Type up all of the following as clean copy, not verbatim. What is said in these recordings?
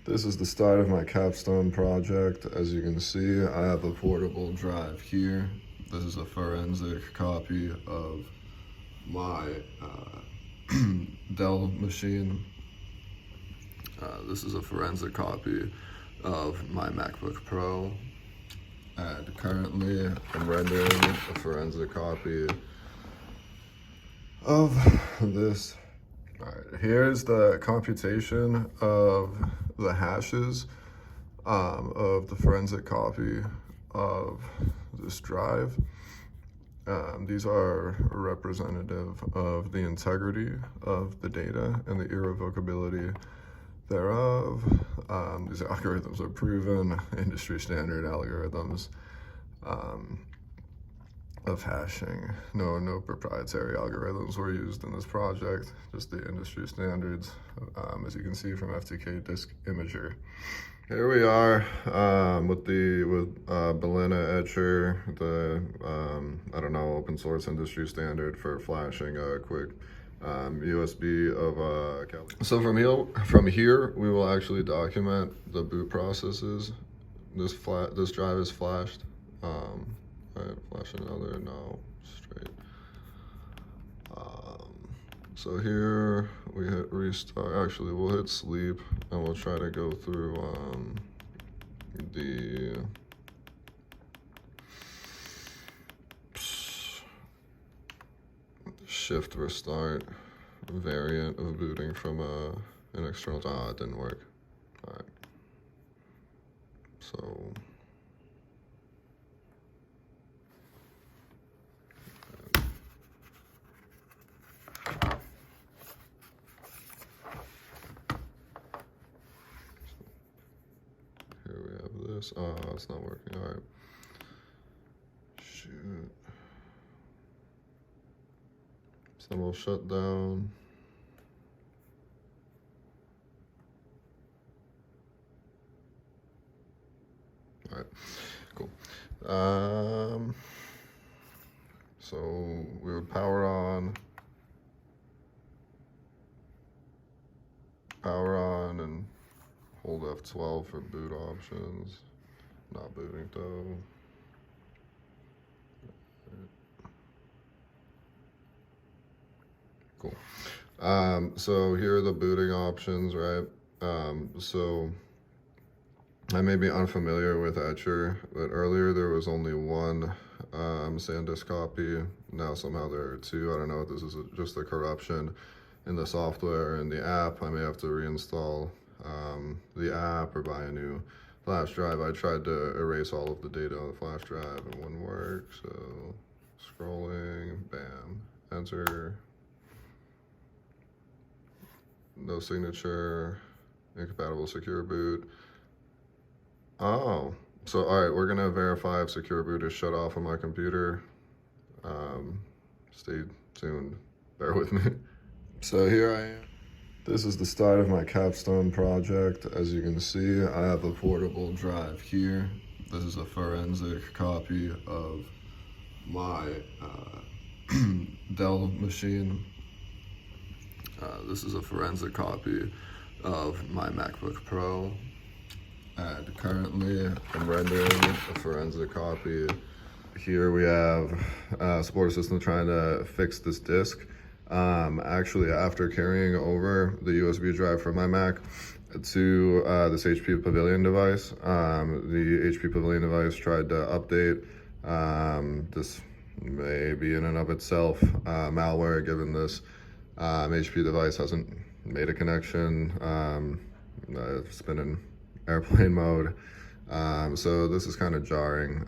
This is the start of my Capstone project. As you can see, I have a portable drive here. This is a forensic copy of my Dell machine. This is a forensic copy of my MacBook Pro. And currently, I'm rendering a forensic copy of this. All right, here's the computation of the hashes of the forensic copy of this drive. These are representative of the integrity of the data and the irrevocability thereof. These algorithms are proven, industry standard algorithms of hashing. No proprietary algorithms were used in this project, just the industry standards, as you can see from FTK Disk Imager. Here we are with Belina Etcher, the open source industry standard for flashing a quick USB of So from here, we will actually document the boot processes. This drive is flashed. Right, flash another, no, straight. So here we hit restart. Actually, we'll hit sleep and we'll try to go through the shift restart variant of booting from an external. It didn't work. All right. So. Here we have this. Oh, it's not working. All right. Shoot. So we'll shut down. All right. Cool. So we would power on, and hold F12 for boot options. Not booting though. Cool. So here are the booting options, right? So I may be unfamiliar with Etcher, but earlier there was only one SanDisk copy. Now somehow there are two. I don't know if this is just a corruption in the software and the app. I may have to reinstall the app or buy a new flash drive. I tried to erase all of the data on the flash drive and it wouldn't work. So scrolling, bam, enter. No signature, incompatible secure boot. Oh, so all right, we're gonna verify if secure boot is shut off on my computer. Stay tuned, bear with me. So here I am. This is the start of my Capstone project. As you can see, I have a portable drive here. This is a forensic copy of my Dell machine. This is a forensic copy of my MacBook Pro. And currently, I'm rendering a forensic copy. Here we have support system trying to fix this disk. Actually, after carrying over the USB drive from my Mac to this HP Pavilion device, the HP Pavilion device tried to update. This may be in and of itself malware, given this HP device hasn't made a connection. It's been in airplane mode, so this is kind of jarring.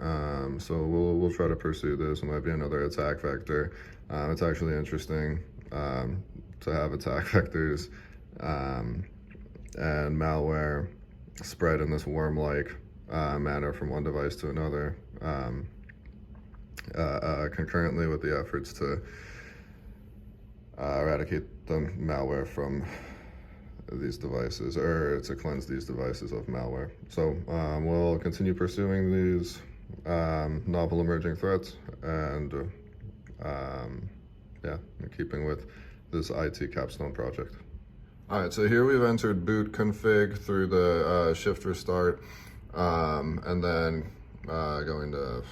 So we'll try to pursue this. It might be another attack vector. It's actually interesting to have attack vectors and malware spread in this worm-like manner from one device to another, concurrently with the efforts to eradicate the malware from these devices, or to cleanse these devices of malware. So we'll continue pursuing these novel emerging threats, and yeah, in keeping with this IT Capstone project. All right, so here we've entered boot config through the shift restart, and then going to,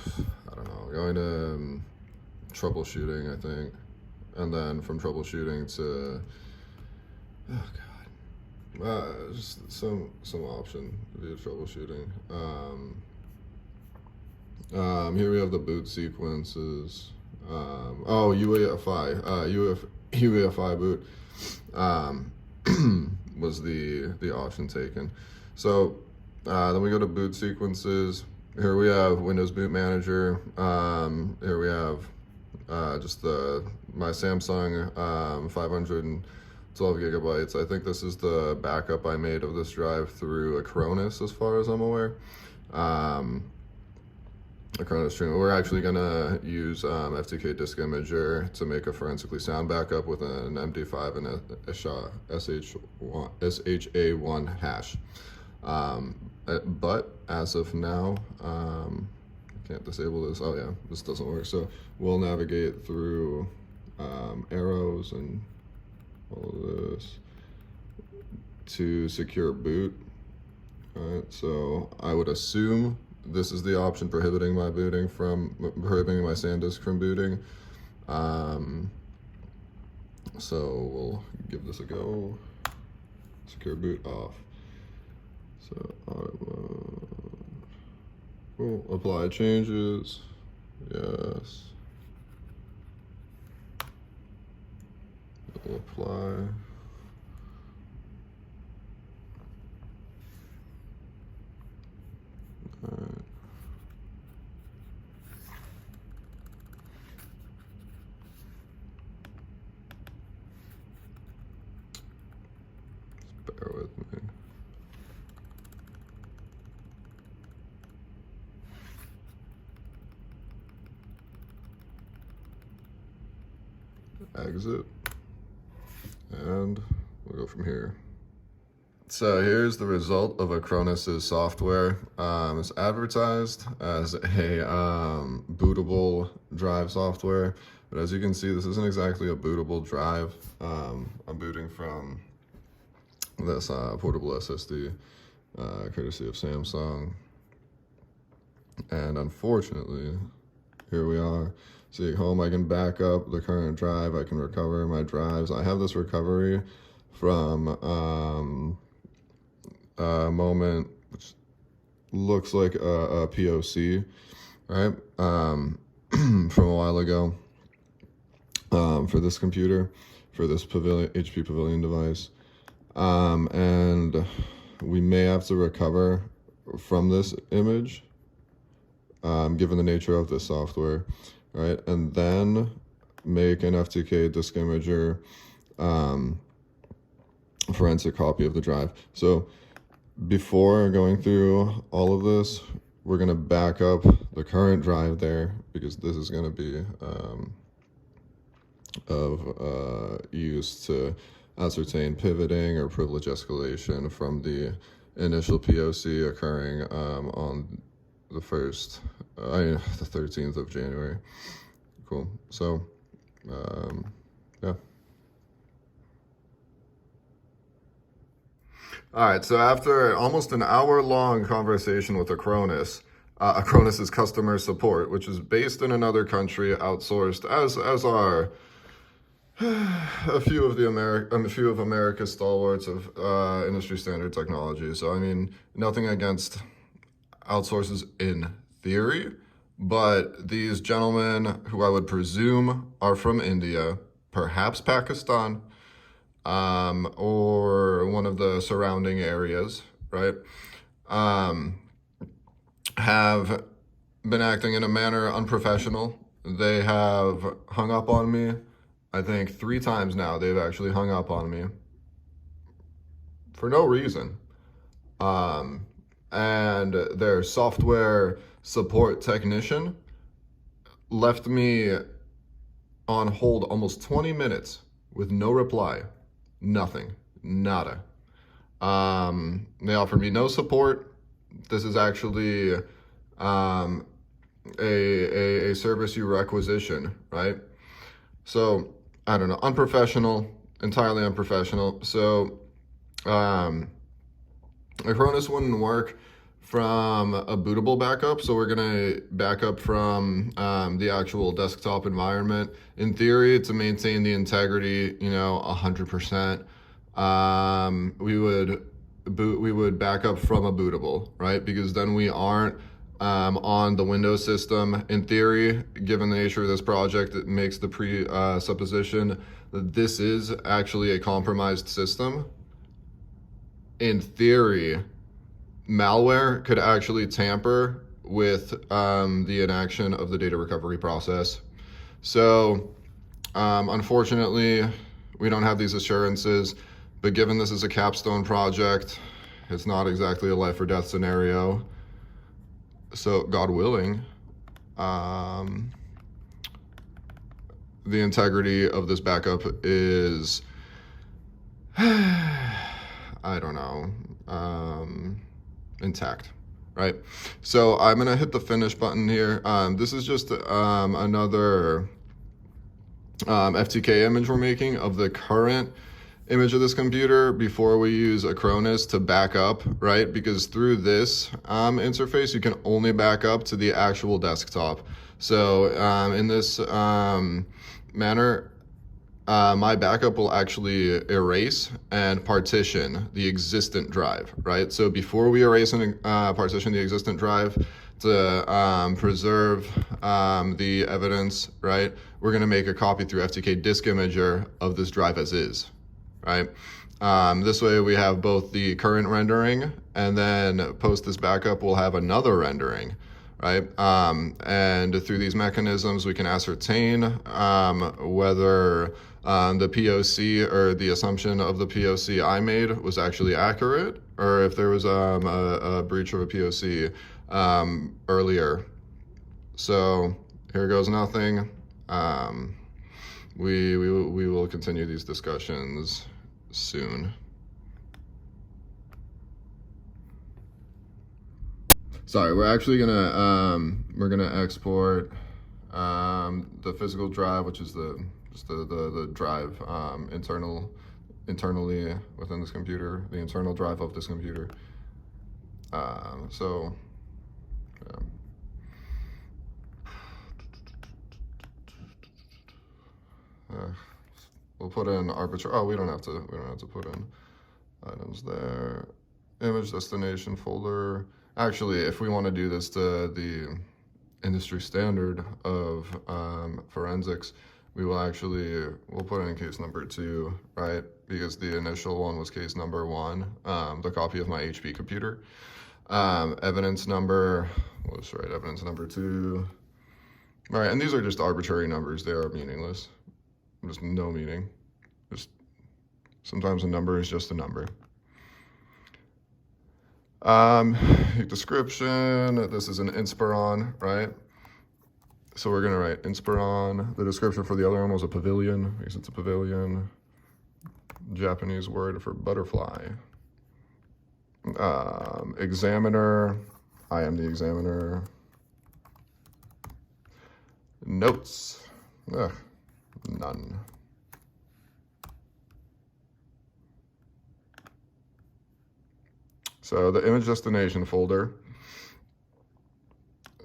I don't know, going to troubleshooting, I think, and then from troubleshooting to, oh God, just some option via troubleshooting. Here we have the boot sequences. UEFI boot. Was the option taken. So then we go to boot sequences. Here we have Windows Boot Manager. Here we have just my Samsung 512 gigabytes. I think this is the backup I made of this drive through Acronis, as far as I'm aware. Acronis stream. We're actually gonna use FTK Disk Imager to make a forensically sound backup with an MD5 and a SHA1 hash. But as of now, I can't disable this. Oh yeah, this doesn't work. So we'll navigate through arrows and all of this to secure boot. All right, so I would assume this is the option prohibiting my SanDisk from booting. So we'll give this a go. Secure boot off. So cool. Apply changes. Yes. We'll apply. Alright. Just bear with me. Exit. And we'll go from here. So here's the result of Acronis' software. It's advertised as a bootable drive software, but as you can see, this isn't exactly a bootable drive. I'm booting from this portable SSD, courtesy of Samsung. And unfortunately, here we are. See, at home, I can back up the current drive. I can recover my drives. I have this recovery from a moment which looks like a POC, right? From a while ago, for this computer, for this HP Pavilion device. And we may have to recover from this image, given the nature of this software, right? And then make an FTK Disk Imager forensic copy of the drive. So before going through all of this, we're going to back up the current drive there, because this is going to be of use to ascertain pivoting or privilege escalation from the initial POC occurring on the 13th of January. Cool. So, yeah. All right, so after almost an hour-long conversation with Acronis, Acronis' customer support, which is based in another country, outsourced, as are a few of America's stalwarts of industry standard technology. So I mean, nothing against outsources in theory, but these gentlemen, who I would presume are from India, perhaps Pakistan, or one of the surrounding areas, right, have been acting in a manner unprofessional. They have hung up on me. I think 3 times now they've actually hung up on me for no reason. And their software support technician left me on hold almost 20 minutes with no reply. Nothing. Nada. They offered me no support. This is actually a service you requisition, right? So, I don't know, unprofessional, entirely unprofessional. So Acronis wouldn't work from a bootable backup, so we're gonna back up from the actual desktop environment. In theory, to maintain the integrity, 100%, we would back up from a bootable, right? Because then we aren't on the Windows system. In theory, given the nature of this project, it makes the supposition that this is actually a compromised system. In theory, malware could actually tamper with the inaction of the data recovery process. So unfortunately, we don't have these assurances, but given this is a Capstone project, it's not exactly a life or death scenario. So God willing, the integrity of this backup is, I don't know, intact, right? So I'm gonna hit the finish button here. This is just another FTK image we're making of the current image of this computer before we use Acronis to back up, right? Because through this interface, you can only back up to the actual desktop. So in this manner, my backup will actually erase and partition the existent drive, right? So before we erase and partition the existent drive to preserve the evidence, right, we're gonna make a copy through FTK disk imager of this drive as is, right? This way we have both the current rendering, and then post this backup, we'll have another rendering, right? And through these mechanisms, we can ascertain whether the POC or the assumption of the POC I made was actually accurate, or if there was a breach of a POC earlier. So here goes nothing. We will continue these discussions soon. Sorry, we're actually gonna export the physical drive, which is the drive internally within this computer, the internal drive of this computer. So yeah. We'll put in arbitrary. Oh, we don't have to put in items there. Image destination folder. Actually, if we want to do this to the industry standard of forensics, we'll put in case number 2, right? Because the initial one was case number 1, the copy of my HP computer. Evidence number, let's write evidence number 2. All right, and these are just arbitrary numbers. They are meaningless. There's no meaning. Just sometimes a number is just a number. Description, this is an Inspiron, right? So we're gonna write Inspiron. The description for the other one was a pavilion, because it's a pavilion. Japanese word for butterfly. Examiner, I am the examiner. Notes, none. So the image destination folder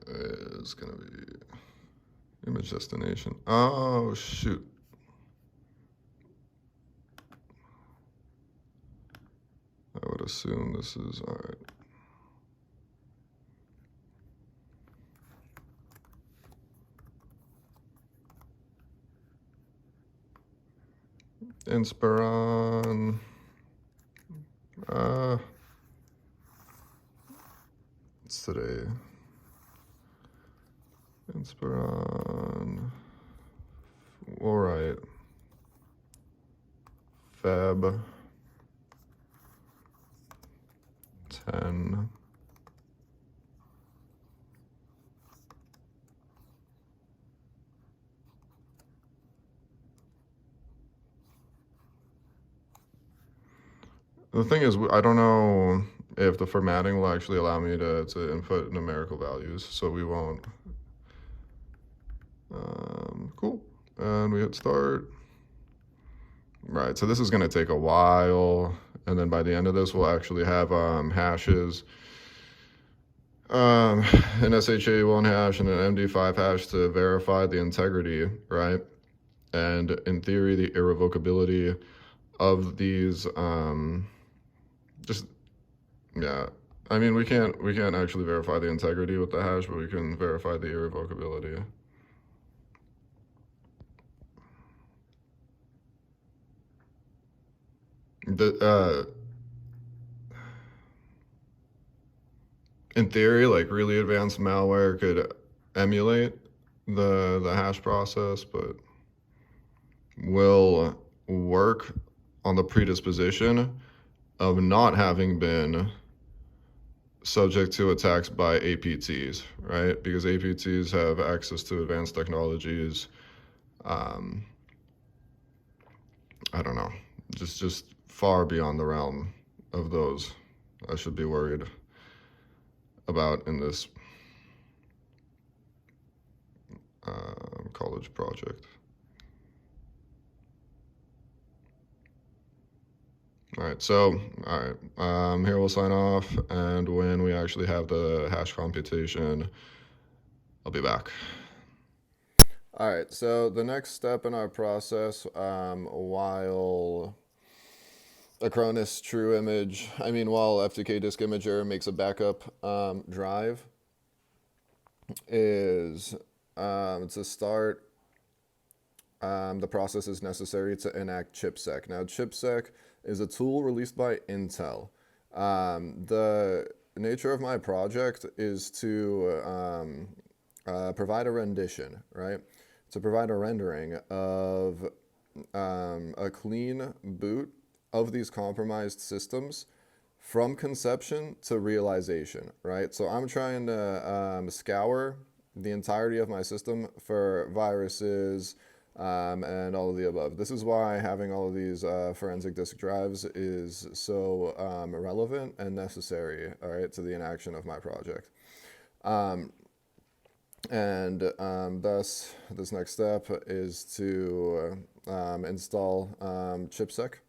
is gonna be image destination. Oh, shoot. I would assume this is, all right. Inspiron, it's today. Inspiron, all right. Feb 10. The thing is, I don't know if the formatting will actually allow me to input numerical values, so we won't. Cool, and we hit start. Right, so this is gonna take a while, And then by the end of this, we'll actually have hashes, an SHA-1 hash and an MD5 hash to verify the integrity, right? And in theory, the irrevocability of these, just, yeah. I mean, we can't actually verify the integrity with the hash, but we can verify the irrevocability. In theory, like really advanced malware could emulate the hash process, but will work on the predisposition of not having been subject to attacks by APTs, right? Because APTs have access to advanced technologies. Um, I don't know, just far beyond the realm of those I should be worried about in this college project. All right, so, all right, here we'll sign off, and when we actually have the hash computation, I'll be back. All right, so the next step in our process, while Acronis True Image, while FTK Disk Imager makes a backup drive, is to start the process is necessary to enact ChipSec. Now, ChipSec is a tool released by Intel. The nature of my project is to provide a rendition, right? To provide a rendering of a clean boot of these compromised systems from conception to realization, right? So I'm trying to scour the entirety of my system for viruses, and all of the above. This is why having all of these forensic disk drives is so relevant and necessary, all right, to the enaction of my project. Thus, this next step is to install ChipSec,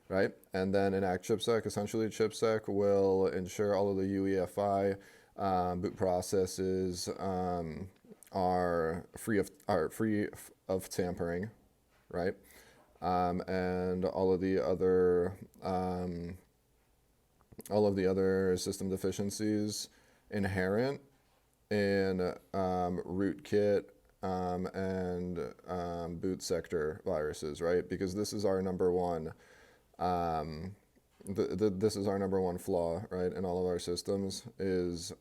right? And then enact ChipSec. Essentially, ChipSec will ensure all of the UEFI boot processes are free of tampering, right? And all of the other system deficiencies inherent in rootkit and boot sector viruses, right? Because this is our number one. This is our number one flaw, right, in all of our systems is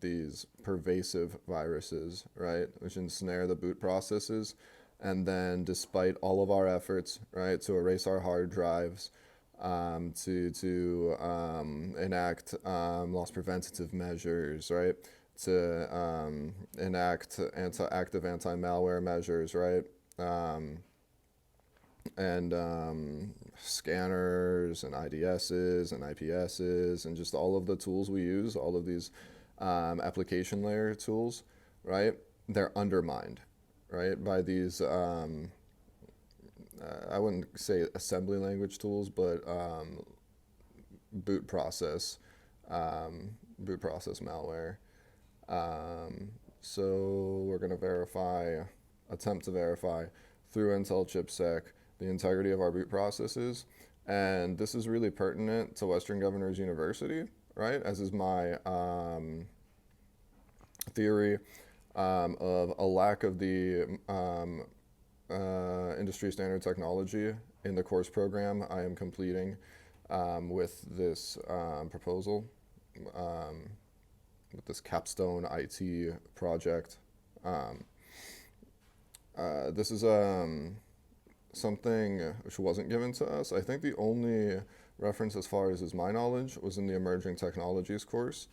these pervasive viruses, right, which ensnare the boot processes, and then despite all of our efforts, right, to erase our hard drives, to enact loss preventative measures, right, to enact active anti-malware measures, right, and scanners and IDSs and IPSs and just all of the tools we use, all of these application layer tools, right? They're undermined, right, by these, I wouldn't say assembly language tools, but boot process malware. So we're going to attempt to verify through Intel ChipSec the integrity of our boot processes. And this is really pertinent to Western Governors University, right? As is my theory of a lack of the industry standard technology in the course program I am completing with this proposal, with this Capstone IT project. This is something which wasn't given to us. I think the only reference, as far as is my knowledge, was in the Emerging Technologies course,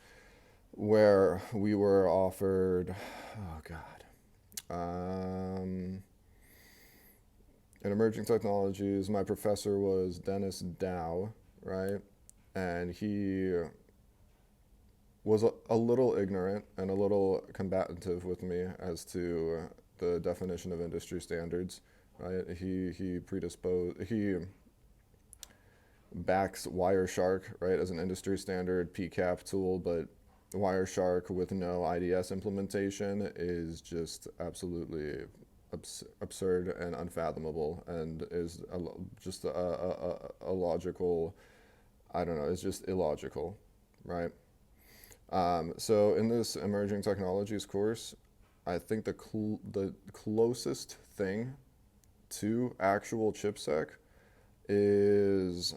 where we were offered, in Emerging Technologies, my professor was Dennis Dow, right? And he was a little ignorant and a little combative with me as to the definition of industry standards. Right, he backs Wireshark, right, as an industry standard PCAP tool, but Wireshark with no IDS implementation is just absolutely absurd and unfathomable, and is just a logical, I don't know, it's just illogical, right? So in this emerging technologies course, I think the closest thing to actual chipsec is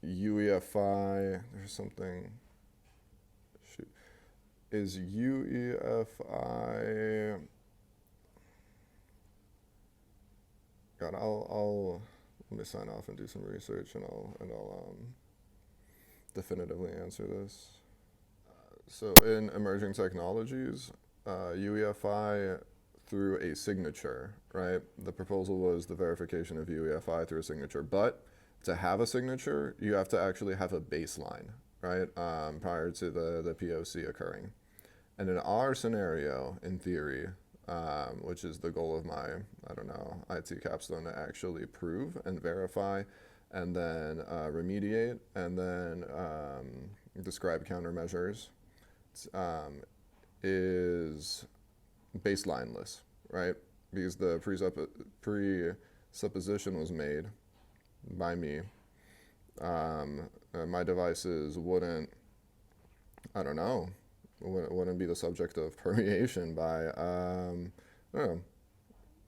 UEFI. There's something. Shoot, is UEFI? God, I'll let me sign off and do some research, and I'll definitively answer this. So in emerging technologies, UEFI through a signature, right? The proposal was the verification of UEFI through a signature, but to have a signature, you have to actually have a baseline, right? Prior to the POC occurring. And in our scenario, in theory, which is the goal of my, I don't know, IT Capstone to actually prove and verify and then remediate and then describe countermeasures, is baselineless, right? Because the presupposition was made by me. My devices wouldn't, I don't know, wouldn't be the subject of permeation by, I don't know,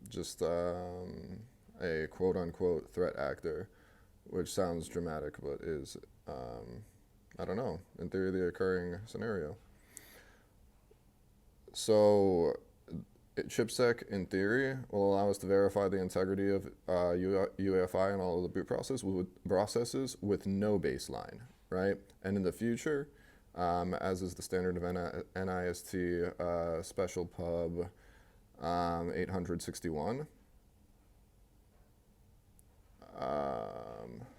just a quote unquote threat actor, which sounds dramatic but is, I don't know, in theory, the occurring scenario. So chipsec, in theory, will allow us to verify the integrity of UEFI and all of the boot processes with no baseline, right? And in the future, as is the standard of NIST Special Pub 861.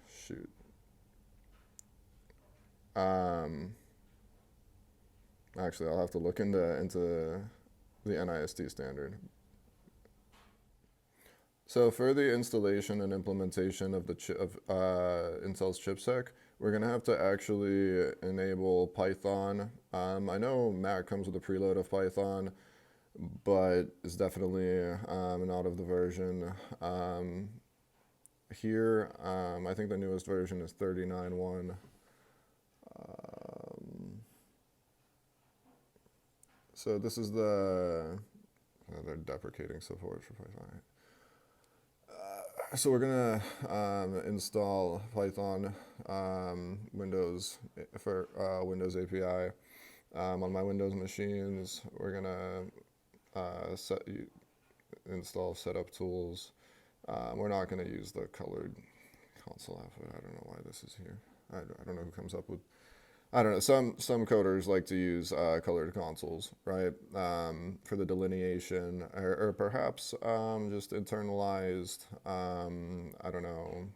Shoot. Actually, I'll have to look into the NIST standard. So for the installation and implementation of Intel's chipsec, we're gonna have to actually enable Python. I know Mac comes with a preload of Python, but it's definitely not of the version. Here, I think the newest version is 39.1. So this is they're deprecating support for Python. So we're gonna install Python Windows for Windows API on my Windows machines. We're gonna install setup tools. We're not gonna use the colored console output. I don't know why this is here. I don't know who comes up with. I don't know. Some coders like to use colored consoles, right, for the delineation, or perhaps just internalized. I don't know.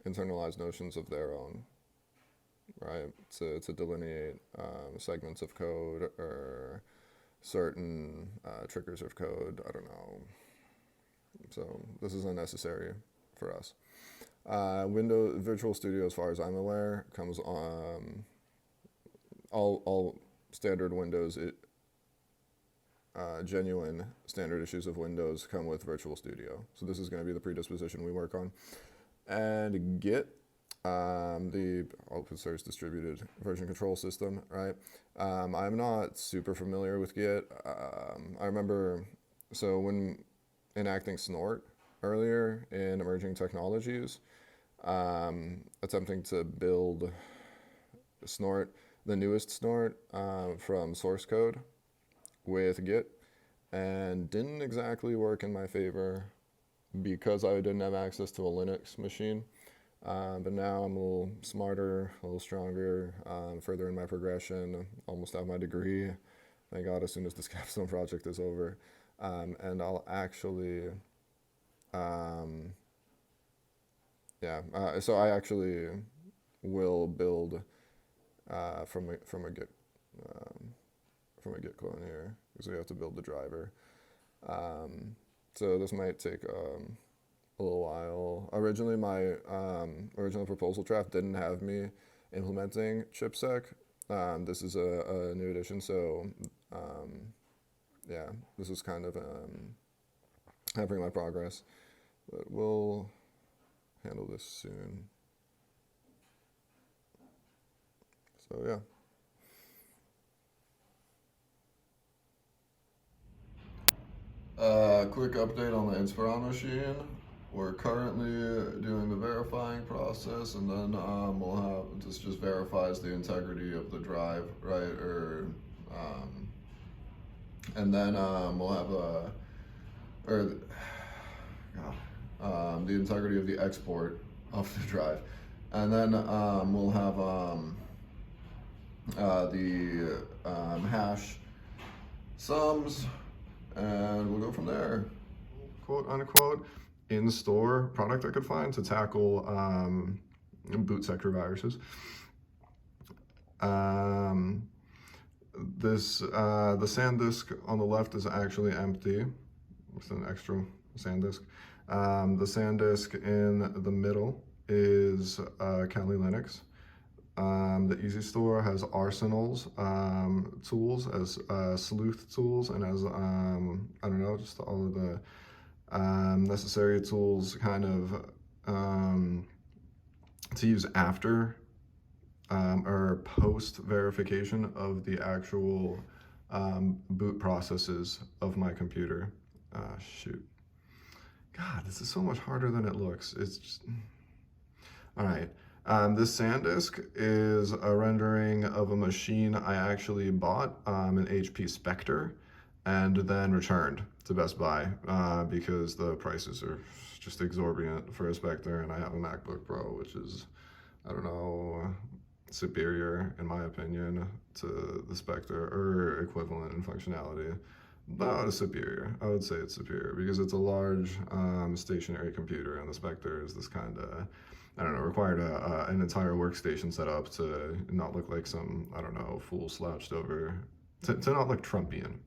Internalized notions of their own, right, to delineate segments of code or certain triggers of code. I don't know. So this is unnecessary for us. Windows Visual Studio, as far as I'm aware, comes on all standard Windows. Genuine standard issues of Windows come with Visual Studio. So this is going to be the predisposition we work on. And Git, the open source distributed version control system, right? I'm not super familiar with Git. I remember, so when enacting Snort earlier in emerging technologies, attempting to build Snort, the newest Snort, from source code with Git, and didn't exactly work in my favor because I didn't have access to a Linux machine. But now I'm a little smarter, a little stronger, further in my progression, almost have my degree, thank God, as soon as this Capstone project is over. And I'll actually, so I actually will build from a Git clone here, because we have to build the driver. So this might take a little while. Originally, my original proposal draft didn't have me implementing chipsec. This is a new addition, so yeah, this is kind of hampering my progress. But we'll handle this soon. So yeah. Quick update on the Inspiron machine. We're currently doing the verifying process, and then we'll have this just verifies the integrity of the drive, right? And then we'll have the integrity of the export of the drive, and then we'll have the hash sums, and we'll go from there. Quote unquote in-store product I could find to tackle boot sector viruses. The SanDisk on the left is actually empty. It's an extra SanDisk. The SanDisk in the middle is Kali Linux. The Easy Store has Arsenal's tools as sleuth tools, and as I don't know, just all of the necessary tools kind of to use after or post verification of the actual boot processes of my computer. Shoot. God, this is so much harder than it looks. It's just... All right. This SanDisk is a rendering of a machine I actually bought, an HP Spectre, and then returned to Best Buy because the prices are just exorbitant for a Spectre, and I have a MacBook Pro, which is, I don't know, superior in my opinion to the Spectre, or equivalent in functionality. But it's superior. I would say it's superior because it's a large stationary computer, and the Spectre is this kind of, I don't know, required an entire workstation set up to not look like some, I don't know, fool slouched over, to not look Trumpian.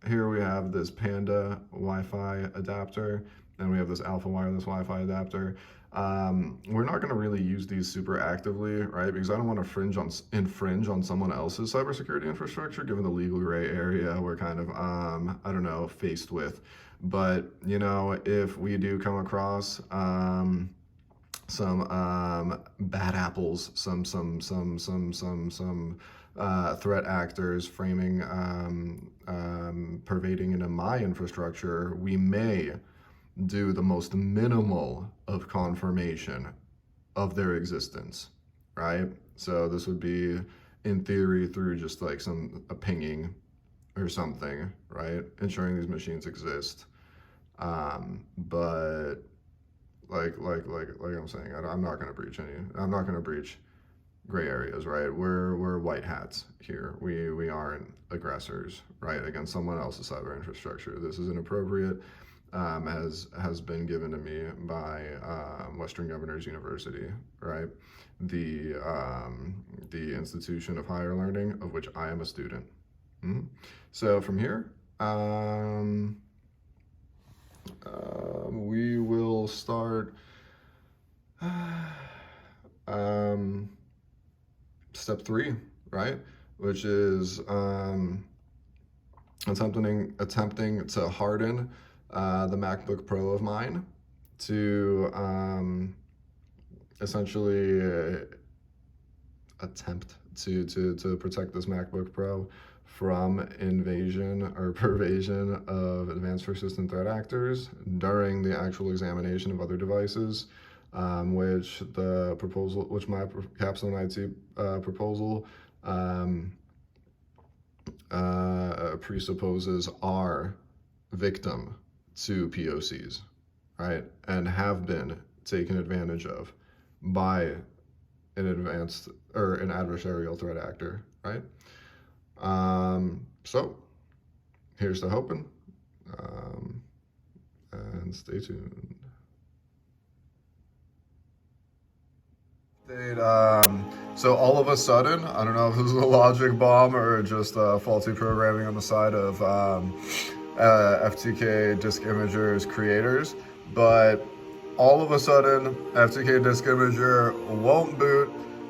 Here we have this Panda Wi-Fi adapter, and we have this Alpha Wireless Wi-Fi adapter. We're not going to really use these super actively, right? Because I don't want to infringe on someone else's cybersecurity infrastructure, given the legal gray area we're kind of, I don't know, faced with. But, you know, if we do come across some bad apples, some threat actors framing, pervading into my infrastructure, we may do the most minimal of confirmation of their existence, right? So this would be, in theory, through just like a pinging or something, right? Ensuring these machines exist. But like I'm saying, I'm not going to breach I'm not going to breach gray areas, right? We're white hats here. We aren't aggressors, right, against someone else's cyber infrastructure. This is inappropriate, has been given to me by Western Governors University, right? The institution of higher learning of which I am a student. So from here, we will start step 3, right? Which is attempting to harden the MacBook Pro of mine to essentially attempt to protect this MacBook Pro from invasion or pervasion of advanced persistent threat actors during the actual examination of other devices, which my Capstone IT proposal presupposes are victim to POCs, right, and have been taken advantage of by an adversarial threat actor, right? So here's to hoping, and stay tuned. So all of a sudden, I don't know if this is a logic bomb or just faulty programming on the side of FTK disk imagers creators, but all of a sudden FTK disk imager won't boot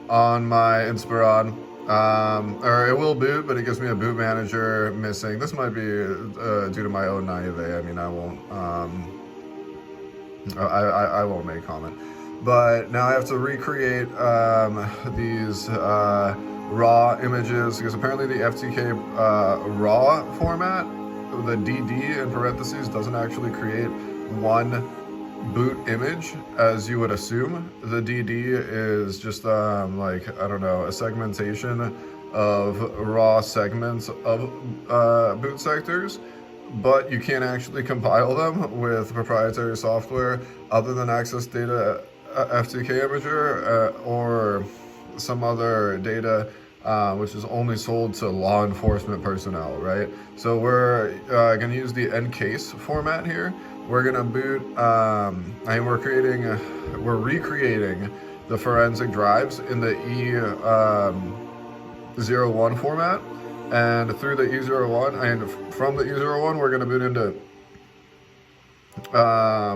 on my Inspiron. Or it will boot, but it gives me a boot manager missing. This might be due to my own naivete. I mean, I won't make comment. But now I have to recreate these raw images, because apparently the FTK raw format, the DD in parentheses, doesn't actually create one boot image as you would assume. The DD is just like, I don't know, a segmentation of raw segments of boot sectors, but you can't actually compile them with proprietary software other than Access Data FTK Imager or some other data which is only sold to law enforcement personnel, right? So we're going to use the encase format here. We're going to boot, and we're recreating the forensic drives in the E01 format. And through the E01, and from the E01, we're going to boot into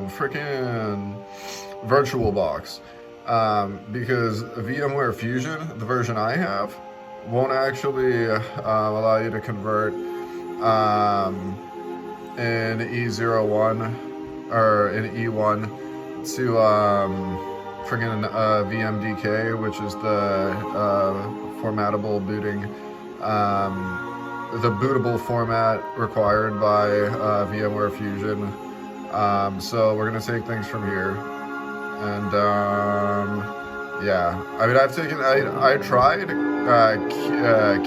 freaking VirtualBox. Because VMware Fusion, the version I have, won't actually allow you to convert in E01 or in E1 to friggin' VMDK, which is the formattable booting, the bootable format required by VMware Fusion. So we're gonna take things from here, and yeah. I mean, I tried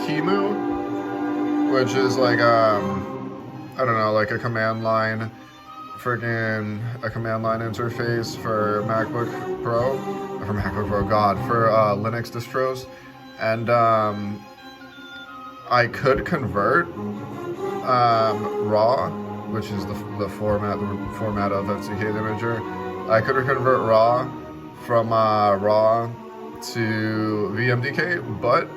Kimu, which is like I don't know, like a command line interface for MacBook Pro, for Linux distros, and I could convert RAW, which is the format of FTK Imager. I could convert RAW from RAW to VMDK, but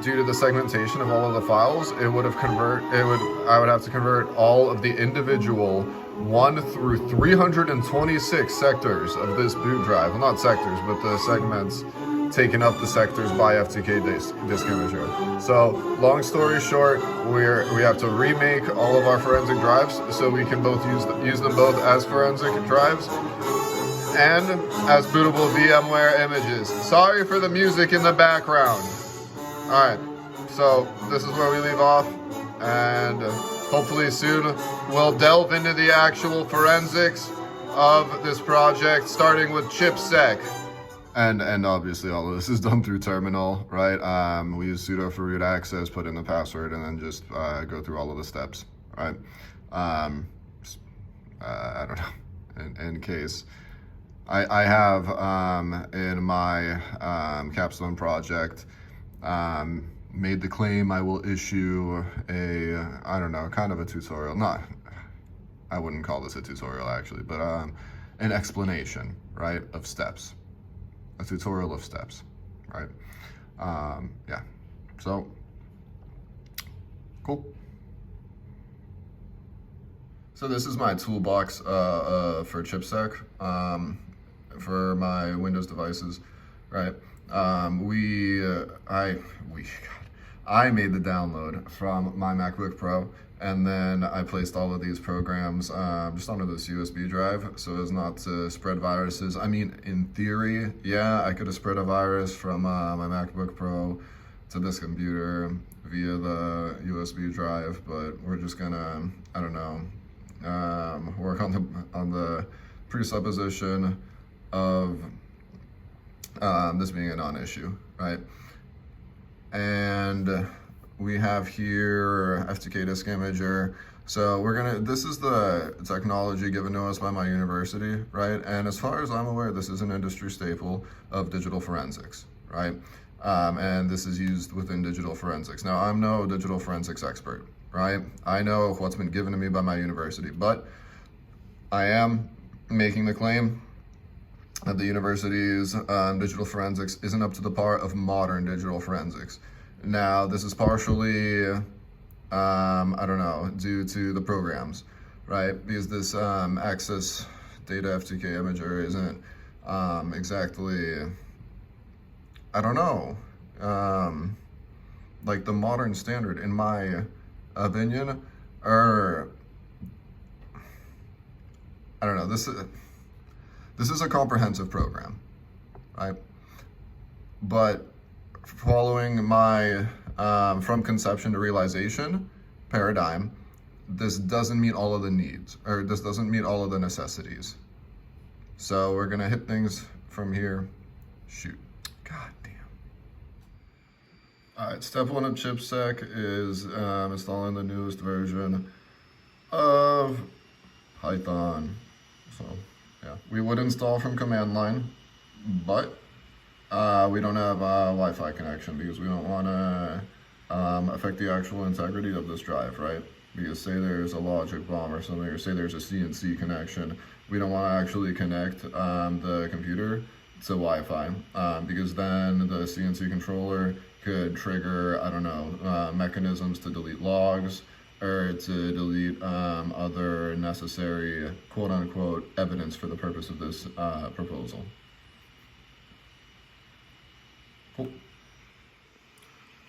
due to the segmentation of all of the files, I would have to convert all of the individual 1 through 326 sectors of this boot drive. Well, not sectors, but the segments taking up the sectors by FTK disk imager. So, long story short, we have to remake all of our forensic drives so we can both use them both as forensic drives and as bootable VMware images. Sorry for the music in the background. Alright, so this is where we leave off, and hopefully soon we'll delve into the actual forensics of this project, starting with chipsec. And obviously all of this is done through terminal, right? We use sudo for root access, put in the password, and then just go through all of the steps, right? I don't know, in case. I have in my Capstone project made the claim I will issue I don't know, kind of a tutorial. I wouldn't call this a tutorial actually, but an explanation, right, of steps. A tutorial of steps, right? Yeah, so, cool. So this is my toolbox for chipsec for my Windows devices, right? I made the download from my MacBook Pro, and then I placed all of these programs just onto this USB drive so as not to spread viruses. I mean, in theory, yeah, I could have spread a virus from my MacBook Pro to this computer via the USB drive, but we're just gonna, I don't know, work on the presupposition of this being a non-issue, right? And we have here FTK Disk Imager. So this is the technology given to us by my university, right? And as far as I'm aware, this is an industry staple of digital forensics, right? And this is used within digital forensics. Now, I'm no digital forensics expert, right? I know what's been given to me by my university, but I am making the claim that the university's digital forensics isn't up to the par of modern digital forensics. Now, this is partially I don't know, due to the programs, right? Because this access data FTK imager isn't exactly, I don't know, like the modern standard, in my opinion, or I don't know. This is a comprehensive program, right? But following my from conception to realization paradigm, this doesn't meet all of the needs, or this doesn't meet all of the necessities. So we're gonna hit things from here. Shoot. God damn. All right, step one of chipsec is installing the newest version of Python. So yeah, we would install from command line, but we don't have a Wi-Fi connection because we don't want to affect the actual integrity of this drive, right? Because say there's a logic bomb or something, or say there's a CNC connection, we don't want to actually connect the computer to Wi-Fi because then the CNC controller could trigger, I don't know, mechanisms to delete logs or to delete other necessary quote-unquote evidence for the purpose of this proposal. Cool.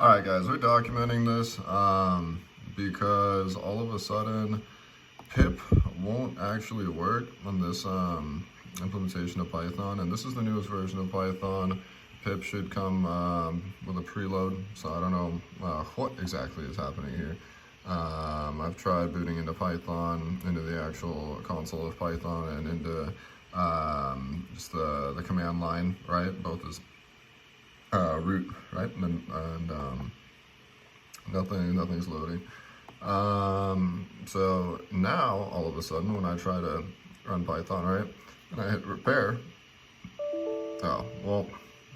All right, guys, we're documenting this because all of a sudden pip won't actually work on this implementation of Python, and this is the newest version of Python. Pip should come with a preload, so I don't know what exactly is happening here. I've tried booting into Python, into the actual console of Python, and into just the command line, right? Both as root, right? And nothing's loading. So now, all of a sudden, when I try to run Python, right, and I hit repair, oh, well,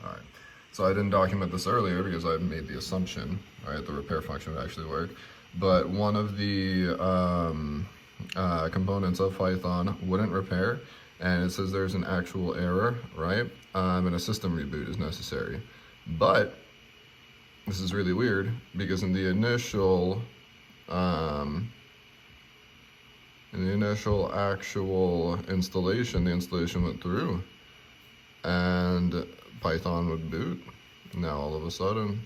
all right. So I didn't document this earlier because I made the assumption, right, the repair function would actually work. But one of the components of Python wouldn't repair, and it says there's an actual error, right? And a system reboot is necessary. But this is really weird because in the initial actual installation, the installation went through and Python would boot. Now all of a sudden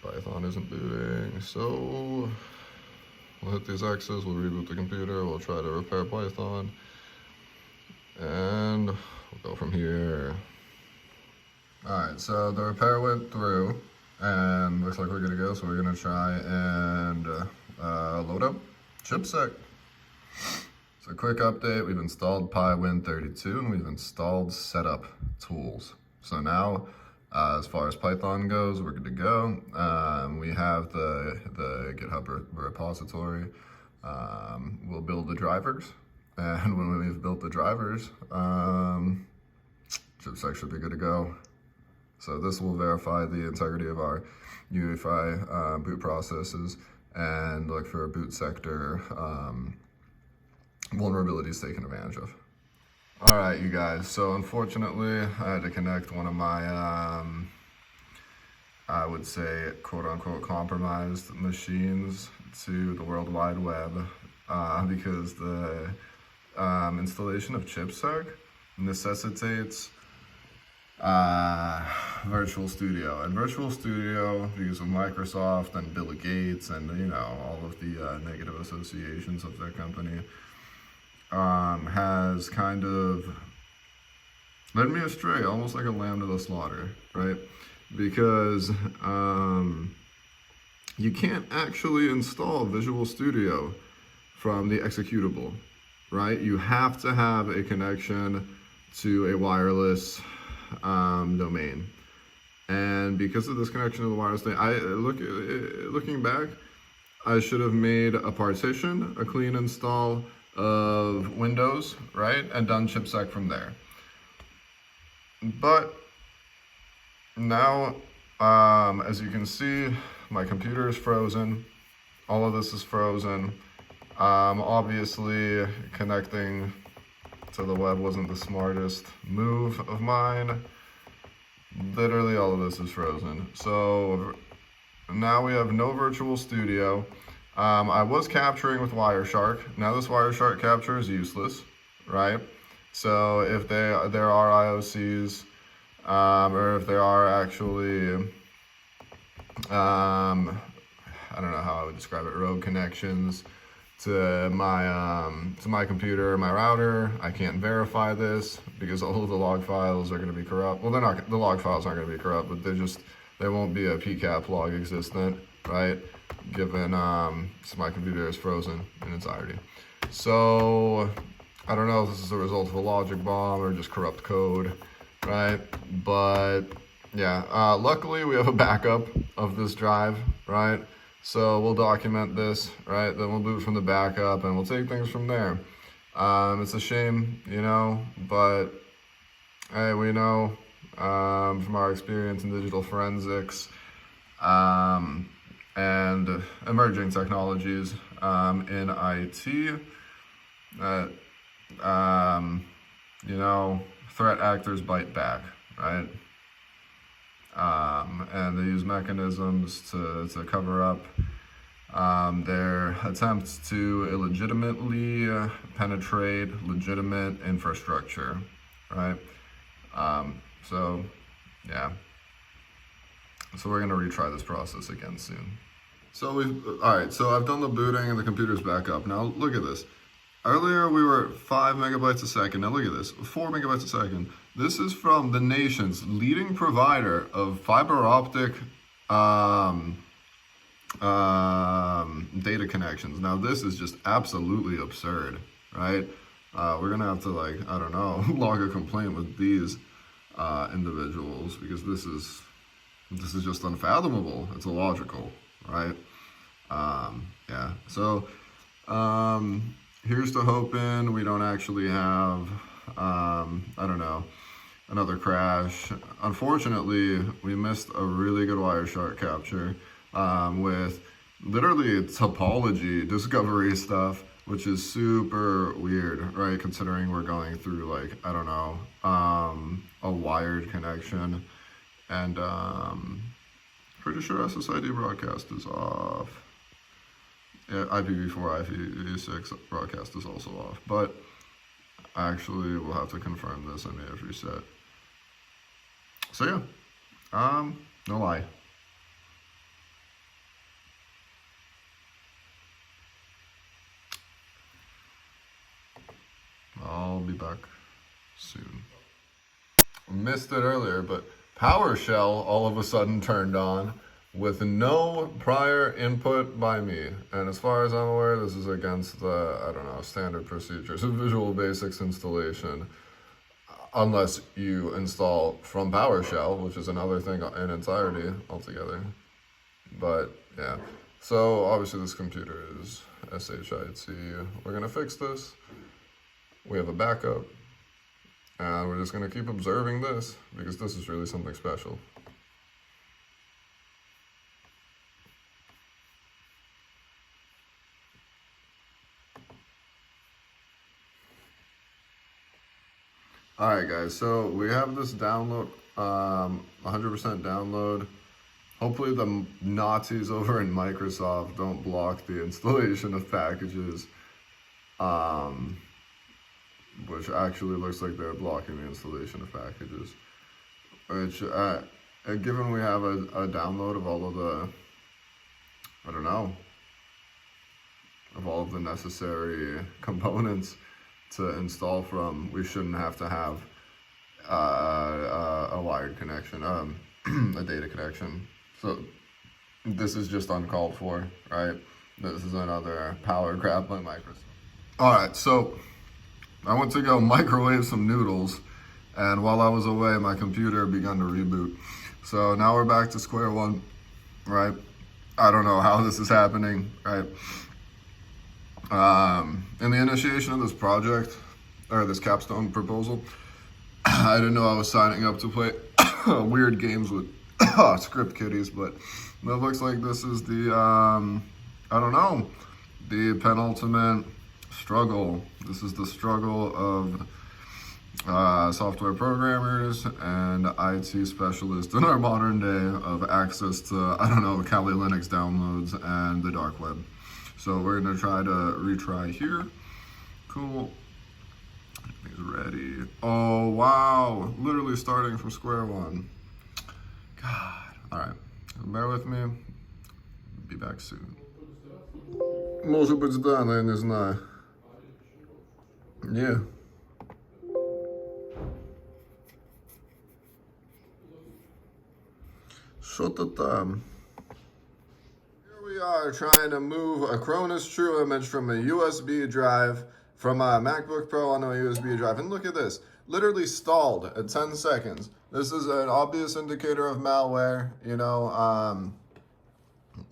Python isn't booting, so we'll hit these X's, we'll reboot the computer, we'll try to repair Python, and we'll go from here. Alright, so the repair went through, and looks like we're good to go, so we're going to try and load up chipsec. So quick update, we've installed PyWin32, and we've installed setup tools. So now, as far as Python goes, we're good to go. We have the GitHub repository. We'll build the drivers, and when we've built the drivers, chipsec should be good to go. So this will verify the integrity of our UEFI boot processes and look for boot sector vulnerabilities taken advantage of. All right, you guys, so unfortunately, I had to connect one of my, I would say, quote-unquote compromised machines to the World Wide Web because the installation of chipsec necessitates Virtual Studio. And Virtual Studio, because of Microsoft and Bill Gates and, you know, all of the negative associations of their company, has kind of led me astray, almost like a lamb to the slaughter, right? Because you can't actually install Visual Studio from the executable, right? You have to have a connection to a wireless domain. And because of this connection to the wireless domain, looking back, I should have made a partition, a clean install of Windows, right, and done chipsec from there. But now, as you can see, my computer is frozen. All of this is frozen. Obviously, connecting to the web wasn't the smartest move of mine. Literally, all of this is frozen. So Now we have no virtual studio. I was capturing with Wireshark. Now this Wireshark capture is useless, right? So if there are IOCs, or if there are actually, I don't know how I would describe it, rogue connections to my computer, my router, I can't verify this because all of the log files are going to be corrupt. Well, the log files aren't going to be corrupt, but there won't be a PCAP log existent, right? Given so my computer is frozen in entirety. So I don't know if this is a result of a logic bomb or just corrupt code, right? But yeah, luckily we have a backup of this drive, right? So we'll document this, right? Then we'll boot from the backup and we'll take things from there. It's a shame, you know, but hey, we know from our experience in digital forensics and emerging technologies in IT that, you know, threat actors bite back, right? And they use mechanisms to cover up their attempts to illegitimately penetrate legitimate infrastructure, right? So, yeah. So we're gonna retry this process again soon. So alright, so I've done the booting and the computer's back up. Now look at this. Earlier we were at 5 megabytes a second. Now look at this, 4 megabytes a second. This is from the nation's leading provider of fiber optic data connections. Now this is just absolutely absurd, right? We're gonna have to, like, I don't know, log a complaint with these individuals because this is just unfathomable. It's illogical, right? Yeah, so here's to hoping we don't actually have, I don't know, another crash. Unfortunately, we missed a really good Wireshark capture with literally topology discovery stuff, which is super weird, right? Considering we're going through, like, I don't know, a wired connection. And pretty sure SSID broadcast is off. Yeah, IPv4, IPv6 broadcast is also off. But actually, we'll have to confirm this. I may have reset. So yeah, no lie. I'll be back soon. Missed it earlier, but PowerShell all of a sudden turned on with no prior input by me. And as far as I'm aware, this is against the, I don't know, standard procedures of Visual Basics installation, unless you install from PowerShell, which is another thing in entirety altogether. But yeah, so obviously this computer is SHIT. We're gonna fix this. We have a backup. And we're just gonna keep observing this because this is really something special. All right, guys, so we have this download, 100% download. Hopefully the Nazis over in Microsoft don't block the installation of packages, which actually looks like they're blocking the installation of packages. Which, given we have a download of all of the, I don't know, of all of the necessary components to install from, we shouldn't have to have a wired connection, a data connection. So this is just uncalled for, right? This is another power grab by Microsoft. All right, so I went to go microwave some noodles, and while I was away, my computer began to reboot. So now we're back to square one, right? I don't know how this is happening, right? In the initiation of this project, or this Capstone proposal, I didn't know I was signing up to play weird games with script kiddies, but it looks like this is the, I don't know, the penultimate struggle. This is the struggle of software programmers and IT specialists in our modern day of access to, I don't know, Kali Linux downloads and the dark web. So we're gonna try to retry here. Cool. Everything's ready. Oh, wow. Literally starting from square one. God. All right. Bear with me. Be back soon. Może być dane, ja nie знаю. Yeah. Що-то там. Here we are trying to move a Cronus True image from a USB drive, from a MacBook Pro onto a USB drive. And look at this. Literally stalled at 10 seconds. This is an obvious indicator of malware, you know.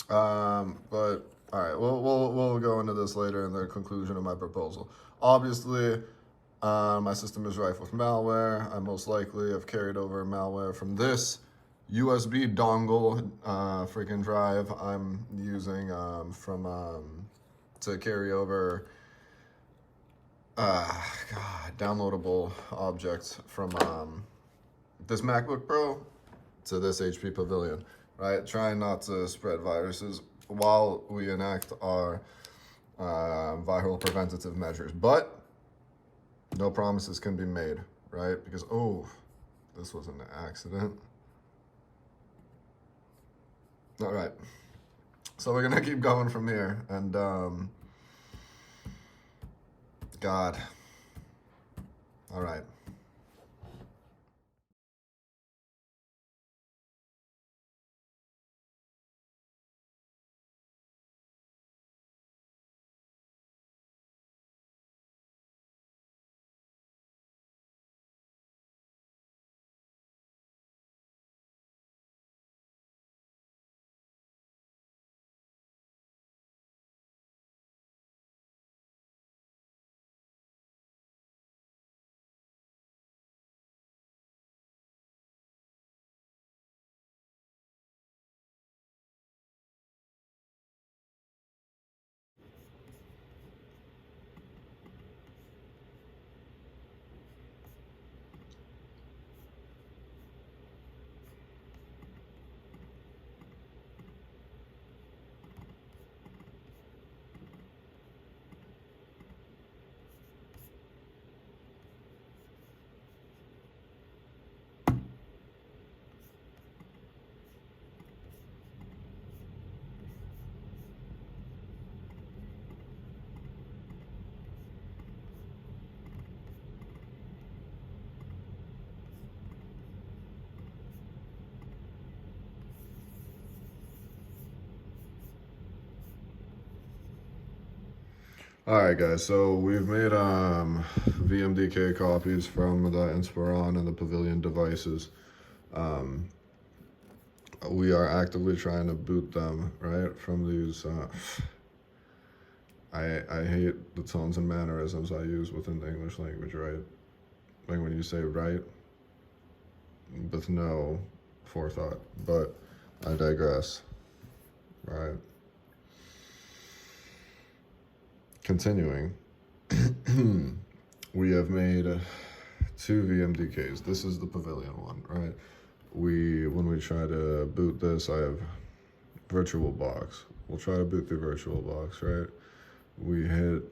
But all right, we'll go into this later in the conclusion of my proposal. Obviously, my system is rife with malware. I most likely have carried over malware from this USB dongle freaking drive I'm using to carry over downloadable objects from this MacBook Pro to this HP Pavilion, right? Trying not to spread viruses while we enact our viral preventative measures. But no promises can be made, right? Because, oh, this was an accident. All right. So we're going to keep going from here. And, God. All right. All right, guys, so we've made VMDK copies from the Inspiron and the Pavilion devices. We are actively trying to boot them, right, from these. I hate the tones and mannerisms I use within the English language, right? Like when you say right with no forethought, but I digress, right? Continuing, we have made two VMDKs. This is the Pavilion one, right? When we try to boot this, I have VirtualBox. We'll try to boot through VirtualBox, right? We hit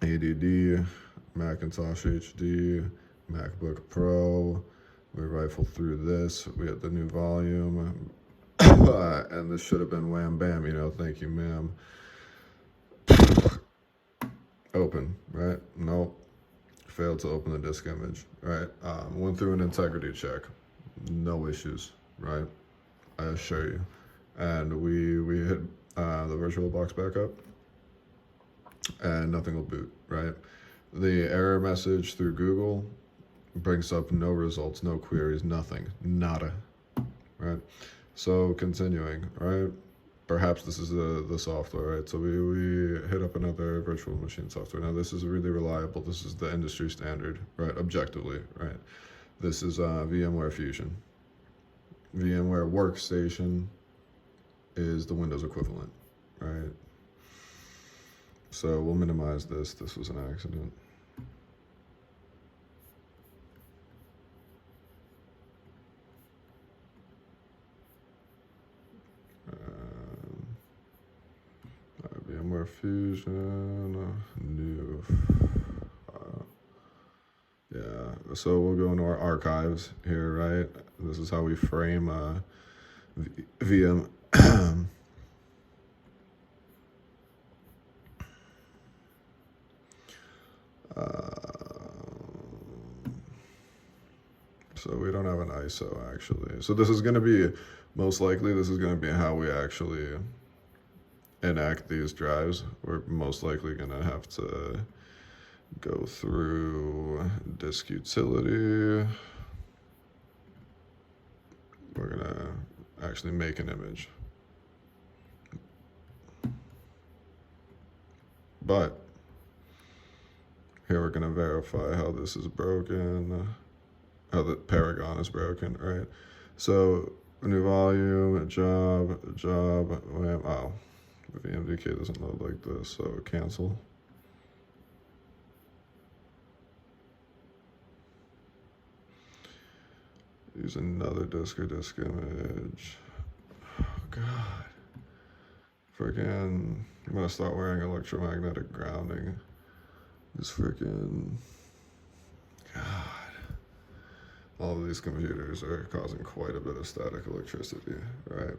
ADD, Macintosh HD, MacBook Pro. We rifle through this. We hit the new volume. And this should have been wham bam, you know, thank you, ma'am. Open, right? Nope. Failed to open the disk image, right? Went through an integrity check. No issues, right? I assure you. And we hit the VirtualBox backup, and nothing will boot, right? The error message through Google brings up no results, no queries, nothing, nada, right? So continuing, right? Perhaps this is the software, right? So we hit up another virtual machine software. Now this is really reliable. This is the industry standard, right? Objectively, right? This is VMware Fusion. VMware Workstation is the Windows equivalent, right? So we'll minimize this. This was an accident. malware fusion, new. Yeah, so we'll go into our archives here, right? This is how we frame VM. So we don't have an ISO actually. So this is going to be, most likely, this is going to be how we actually enact these drives. We're most likely going to have to go through disk utility. We're going to actually make an image. But here we're going to verify how this is broken, how the Paragon is broken, right? So new volume, job, oh, the VMDK doesn't load like this, so cancel. Use another disk or disk image. Oh, God. Freaking, I'm gonna start wearing electromagnetic grounding. This freaking, God. All of these computers are causing quite a bit of static electricity, right?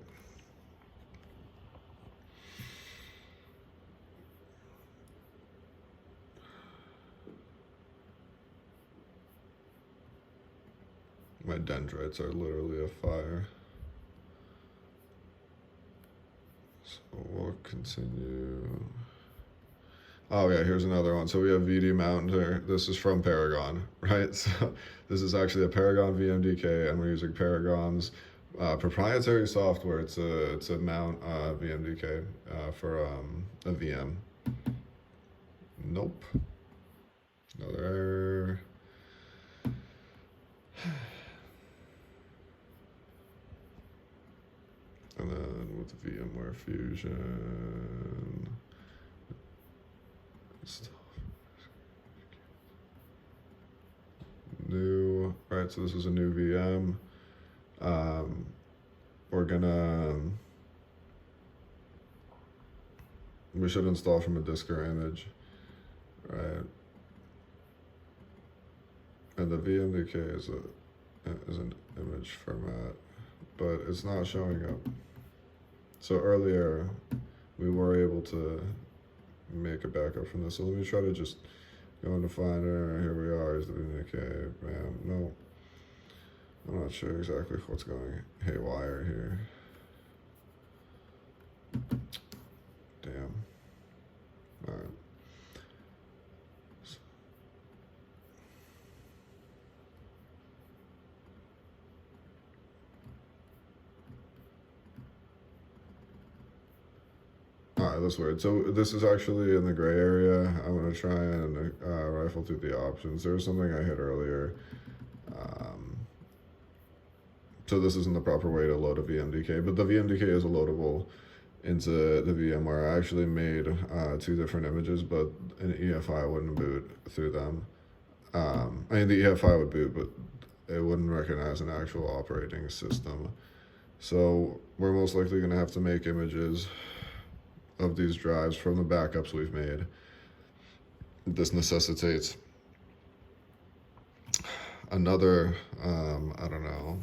My dendrites are literally a fire. So we'll continue. Oh yeah, here's another one. So we have VD Mountain. This is from Paragon, right? So this is actually a Paragon VMDK, and we're using Paragon's proprietary software to mount VMDK for a VM. Nope. Another error. And then with VMware Fusion. New, right, so this is a new VM. We're gonna, we should install from a disk or image, right? And the VMDK is an image format, but it's not showing up. So earlier, we were able to make a backup from this. So let me try to just go into Finder. Here we are. Is the VMDK? Bam. No, I'm not sure exactly what's going haywire here. Damn. All right. Alright, that's weird. So this is actually in the gray area. I'm going to try and rifle through the options. There was something I hit earlier. So this isn't the proper way to load a VMDK, but the VMDK is loadable into the VMware. I actually made two different images, but an EFI wouldn't boot through them. I mean, the EFI would boot, but it wouldn't recognize an actual operating system. So we're most likely going to have to make images of these drives from the backups we've made. This necessitates another, I don't know,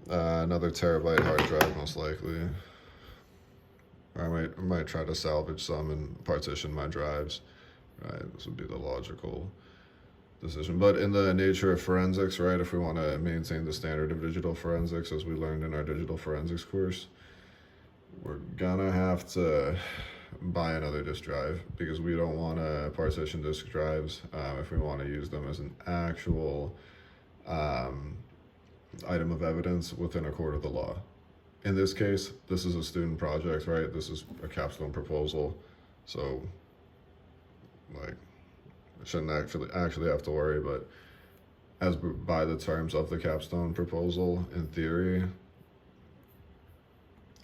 another terabyte hard drive most likely. I might try to salvage some and partition my drives. Right, this would be the logical decision. But in the nature of forensics, right, if we want to maintain the standard of digital forensics as we learned in our digital forensics course, we're gonna have to buy another disk drive because we don't want to partition disk drives if we want to use them as an actual item of evidence within a court of the law. In this case, this is a student project, right? This is a capstone proposal, so like I shouldn't actually have to worry, but as by the terms of the capstone proposal, in theory,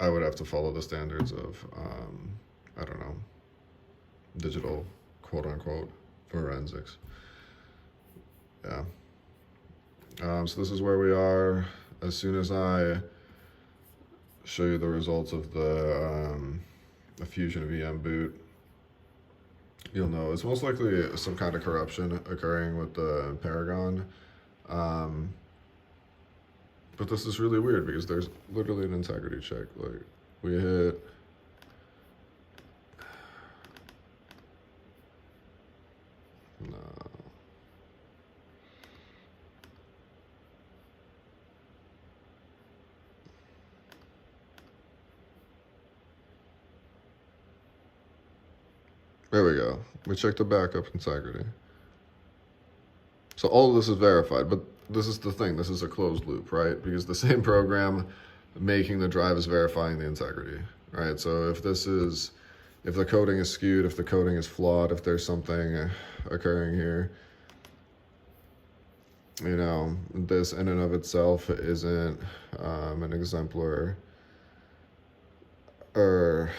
I would have to follow the standards of, I don't know, digital quote unquote forensics. Yeah. So this is where we are. As soon as I show you the results of the a Fusion VM boot, you'll know it's most likely some kind of corruption occurring with the Paragon. Um, but this is really weird because there's literally an integrity check. Like, we hit. No. There we go. We checked the backup integrity. So all of this is verified, but this is the thing. This is a closed loop, right? Because the same program making the drive is verifying the integrity, right? So if the coding is skewed, if the coding is flawed, if there's something occurring here, you know, this in and of itself isn't an exemplar or,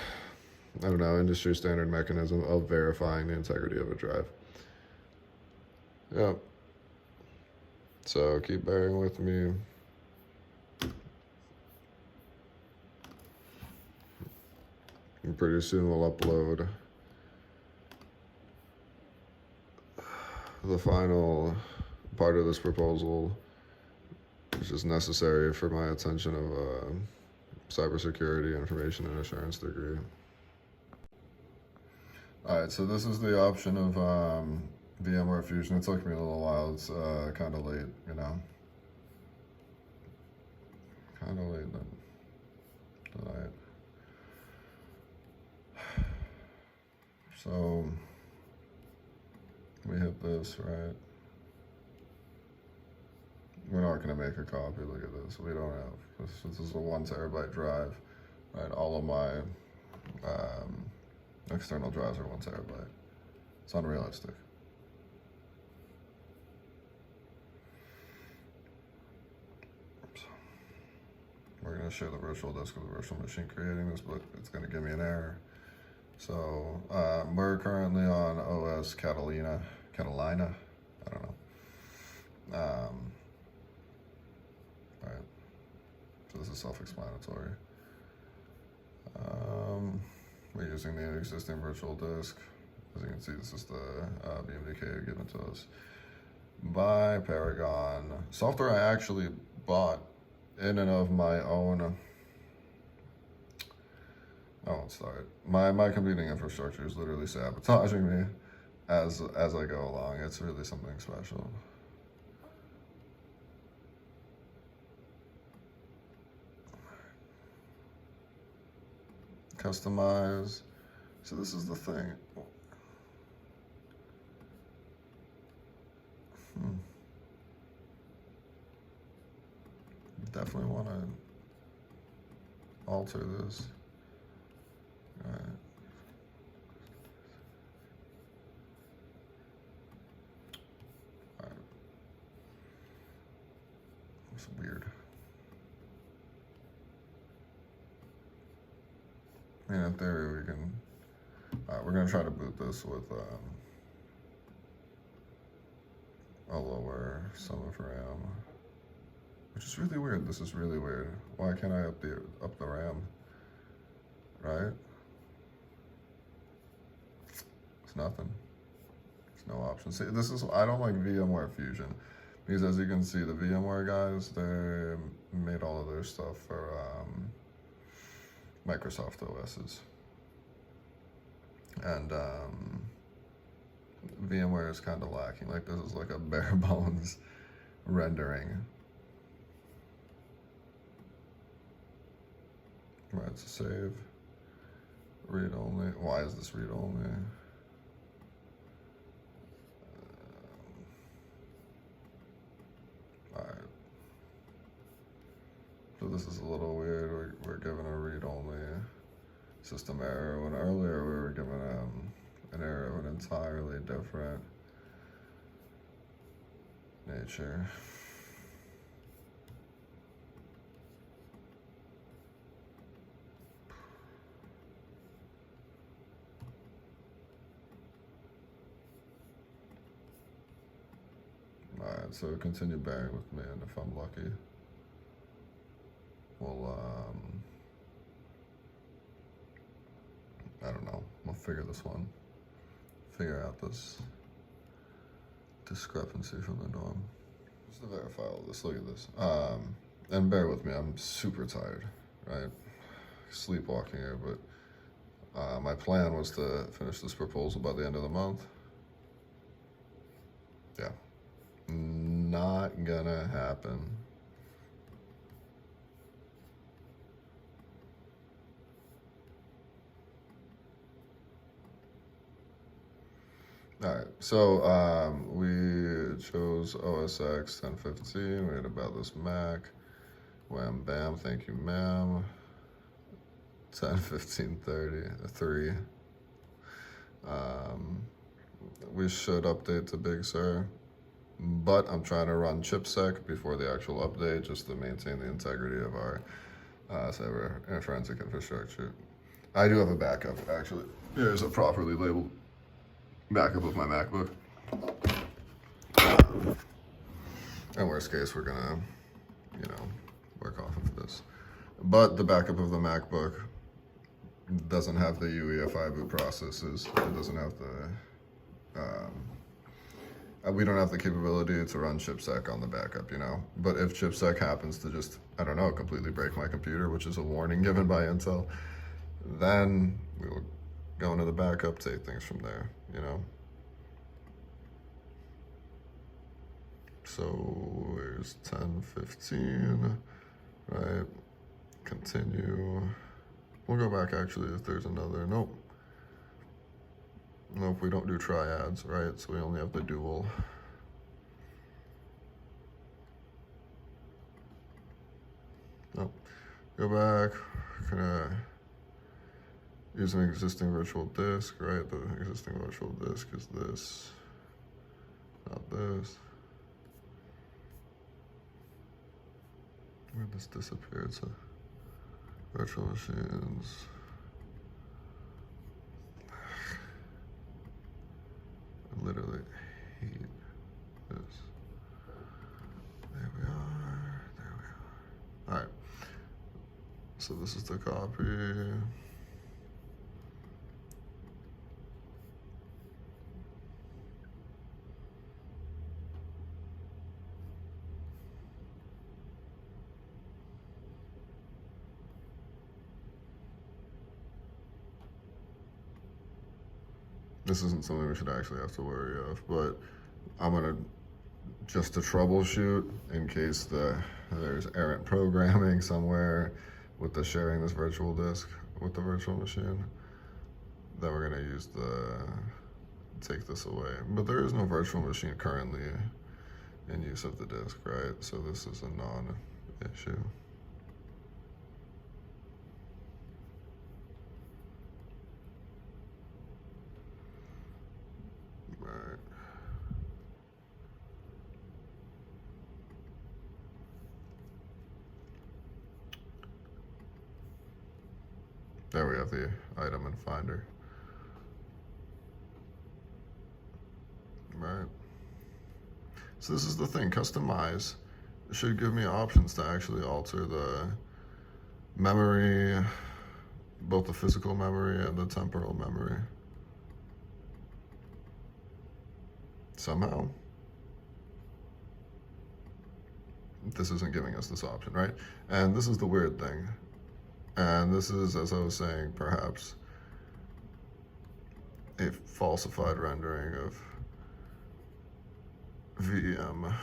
I don't know, industry standard mechanism of verifying the integrity of a drive. Yep. So keep bearing with me. And pretty soon we'll upload the final part of this proposal, which is necessary for my attention of a cybersecurity information and assurance degree. All right, so this is the option of VMware Fusion. It took me a little while. It's kind of late, you know. Kind of late tonight. So we hit this, right? We're not gonna make a copy. Look at this. We don't have this is a 1 terabyte drive, right? All of my external drives are 1 terabyte. It's unrealistic. So we're gonna share the virtual disk with the virtual machine creating this, but it's gonna give me an error. So we're currently on OS Catalina, I don't know. Right, so this is self-explanatory. We're using the existing virtual disk. As you can see, this is the VMDK given to us by Paragon. Software I actually bought in and of my own. I won't start. My computing infrastructure is literally sabotaging me as I go along. It's really something special. Customize. So this is the thing. Definitely want to alter this. All right. All right. It's weird. And in theory, we can. We're gonna try to boot this with a lower sum of RAM, which is really weird. This is really weird. Why can't I up the RAM? Right? It's nothing. There's no option. See, this is I don't like VMware Fusion because, as you can see, the VMware guys, they made all of their stuff for Microsoft OSs. And VMware is kind of lacking. Like, this is like a bare bones rendering. Right, so save. Read only. Why is this read only? Alright. So this is a little weird. We're given a read only system error when earlier we were given an error of an entirely different nature. Alright, so continue bearing with me, and if I'm lucky, we'll figure out this discrepancy from the norm. Just to verify all this, look at this. And bear with me, I'm super tired, right? Sleepwalking here, but my plan was to finish this proposal by the end of the month. Yeah, not gonna happen. All right, so we chose OSX 1015. We had about this Mac. Wham bam, thank you, ma'am. 10:15:30 3. We should update to Big Sur, but I'm trying to run chipsec before the actual update just to maintain the integrity of our cyber and forensic infrastructure. I do have a backup, actually. Here's a properly labeled backup of my MacBook. In worst case, we're gonna, work off of this. But the backup of the MacBook doesn't have the UEFI boot processes. It doesn't have we don't have the capability to run chipsec on the backup, But if chipsec happens to just, I don't know, completely break my computer, which is a warning given by Intel, then we will go into the backup, take things from there, So here's 10:15, right? Continue. We'll go back actually if there's another. Nope, we don't do triads, right? So we only have the dual. Nope. Go back. Gonna use an existing virtual disk, right? The existing virtual disk is this, not this. Where'd this disappear? It's virtual machines. I literally hate this. There we are. All right. So this is the copy. This isn't something we should actually have to worry of, but I'm gonna, just to troubleshoot in case there's errant programming somewhere with the sharing this virtual disk with the virtual machine, then we're gonna take this away. But there is no virtual machine currently in use of the disk, right? So this is a non-issue. There we have the item in Finder. Right. So this is the thing, customize should give me options to actually alter the memory, both the physical memory and the temporal memory. Somehow. This isn't giving us this option, right? And this is the weird thing. And this is, as I was saying, perhaps a falsified rendering of VMware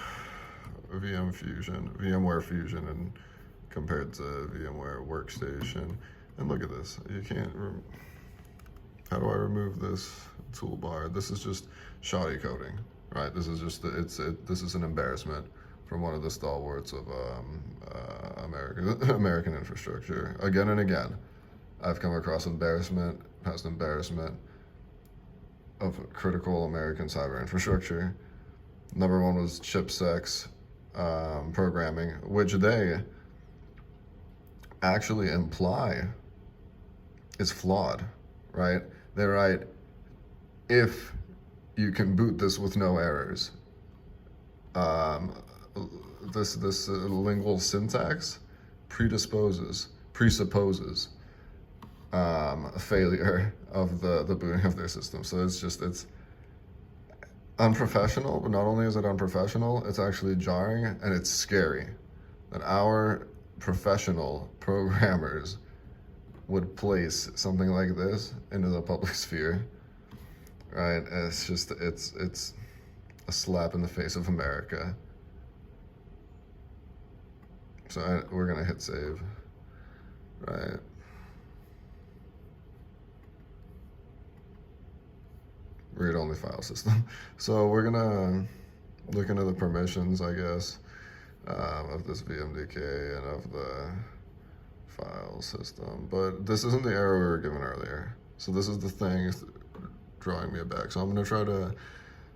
Fusion, and compared to VMware Workstation. And look at this. You can't. How do I remove this toolbar? This is just shoddy coding, right? This is just this is an embarrassment from one of the stalwarts of American infrastructure. Again and again, I've come across past embarrassment of critical American cyber infrastructure. Number one was chipsec programming, which they actually imply is flawed, right? They write, if you can boot this with no errors. This lingual syntax presupposes failure of the booting of their system. So it's unprofessional, but not only is it unprofessional, it's actually jarring and it's scary that our professional programmers would place something like this into the public sphere, right? It's a slap in the face of America. So we're gonna hit save, right? Read-only file system. So we're gonna look into the permissions, I guess, of this VMDK and of the file system. But this isn't the error we were given earlier. So this is the thing drawing me back. So I'm gonna try to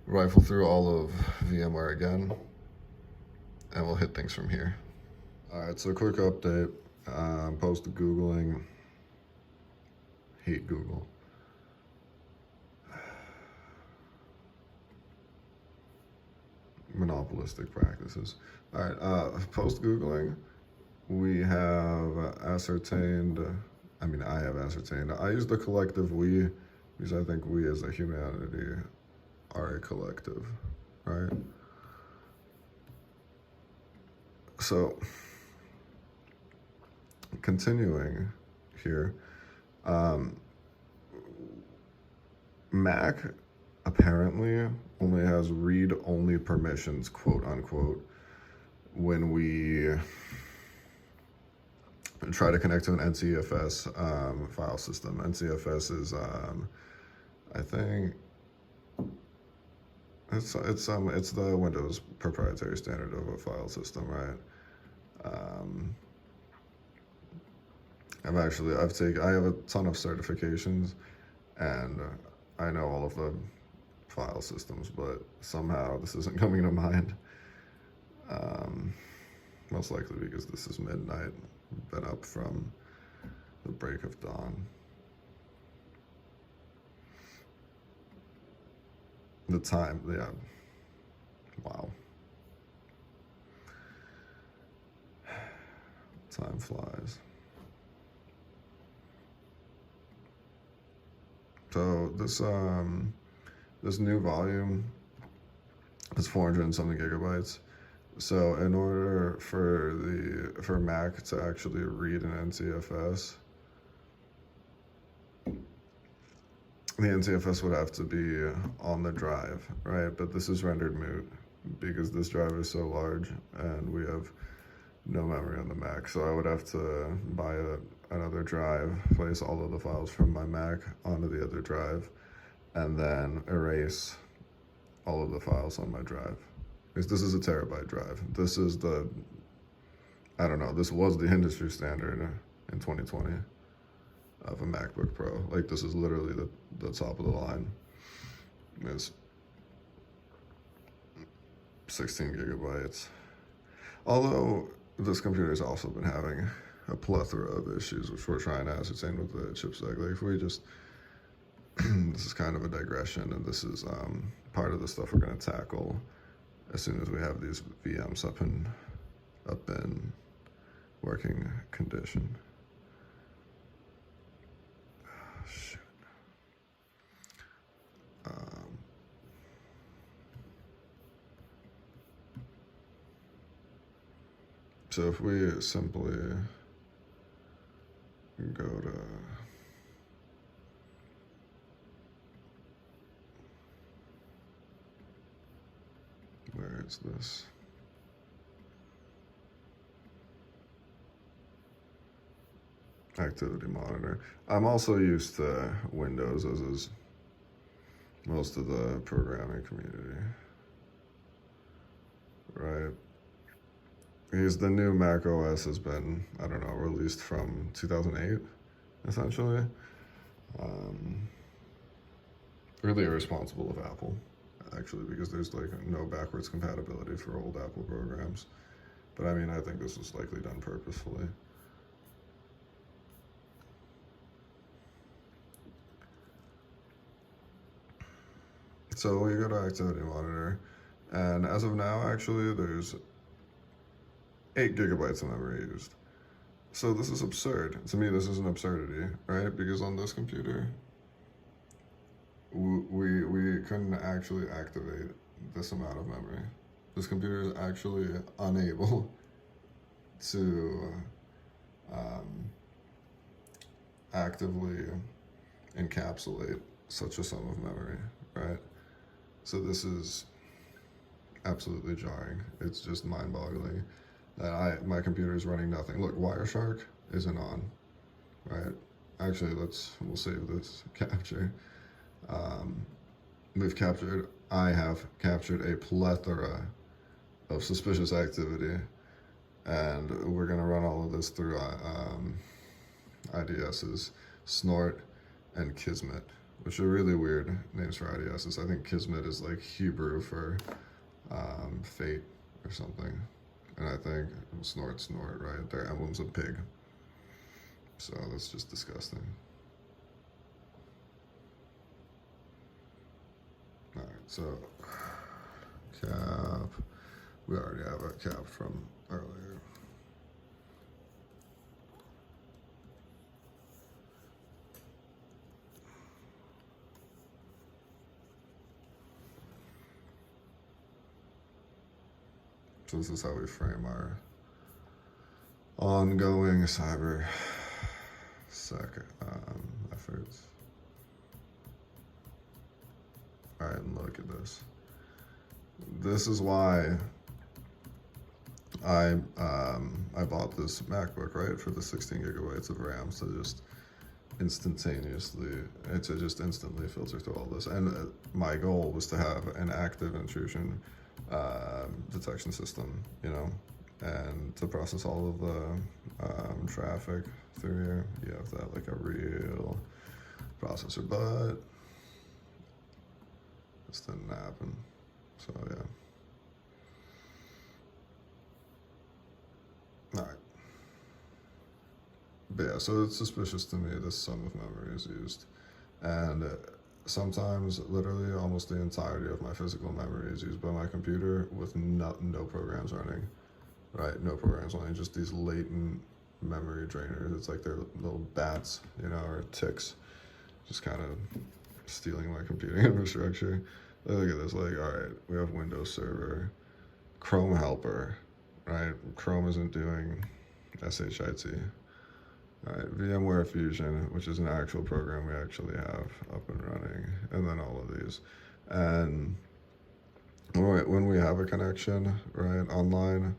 rifle through all of VMware again, and we'll hit things from here. All right, so quick update. Post Googling. Hate Google. Monopolistic practices. All right, post Googling, we have ascertained, I have ascertained, I use the collective we, because I think we as a humanity are a collective, right? So, continuing here, Mac apparently only has read-only permissions, quote unquote, when we try to connect to an NCFS file system. NCFS is, I think, it's the Windows proprietary standard of a file system, right? I have a ton of certifications, and I know all of the file systems, but somehow this isn't coming to mind. Most likely because this is midnight. Been up from the break of dawn. The time, yeah. Wow. Time flies. So this new volume is 400 and something gigabytes. So in order for Mac to actually read an NCFS, the NCFS would have to be on the drive, right? But this is rendered moot because this drive is so large and we have no memory on the Mac. So I would have to buy another drive, place all of the files from my Mac onto the other drive, and then erase all of the files on my drive. Because this is a terabyte drive. This is this was the industry standard in 2020 of a MacBook Pro. Like, this is literally the top of the line. It's 16 gigabytes. Although this computer's also been having a plethora of issues, which we're trying to ascertain with the chipset. Like, if we just, this is kind of a digression, and this is part of the stuff we're going to tackle as soon as we have these VMs up in working condition. Shoot. So if we simply go to where is this? Activity monitor. I'm also used to Windows, as is most of the programming community, right? Because the new Mac OS has been, released from 2008, essentially. Really irresponsible of Apple, actually, because there's no backwards compatibility for old Apple programs. But I think this was likely done purposefully. So we go to Activity Monitor, and as of now, actually, there's 8 gigabytes of memory used. So this is absurd. To me, this is an absurdity, right? Because on this computer, we couldn't actually activate this amount of memory. This computer is actually unable to um, actively encapsulate such a sum of memory, right? So this is absolutely jarring. It's just mind-boggling that my computer is running nothing. Look, Wireshark isn't on, right? Actually, we'll save this capture. Um, I have captured a plethora of suspicious activity, and we're gonna run all of this through IDSs, Snort, and Kismet, which are really weird names for IDSs. I think Kismet is like Hebrew for fate or something, and I think Snort, right? Their emblem's a pig, so that's just disgusting. All right, so cap. We already have a cap from earlier. So this is how we frame our ongoing cyber sec efforts. All right, and look at this. This is why I bought this MacBook, right, for the 16 gigabytes of RAM, so just instantly filter through all this. And my goal was to have an active intrusion detection system, and to process all of the traffic through here. You have to have like a real processor, but this didn't happen. So yeah. All right. But yeah, so it's suspicious to me this sum of memory is used. And sometimes, literally, almost the entirety of my physical memory is used by my computer with no programs running, right? No programs running, just these latent memory drainers. It's like they're little bats, or ticks, just kind of stealing my computing infrastructure. Look at this, like, all right, we have Windows Server, Chrome Helper, right? Chrome isn't doing SHIT. All right, VMware Fusion, which is an actual program we actually have up and running, and then all of these. And when we have a connection, right, online,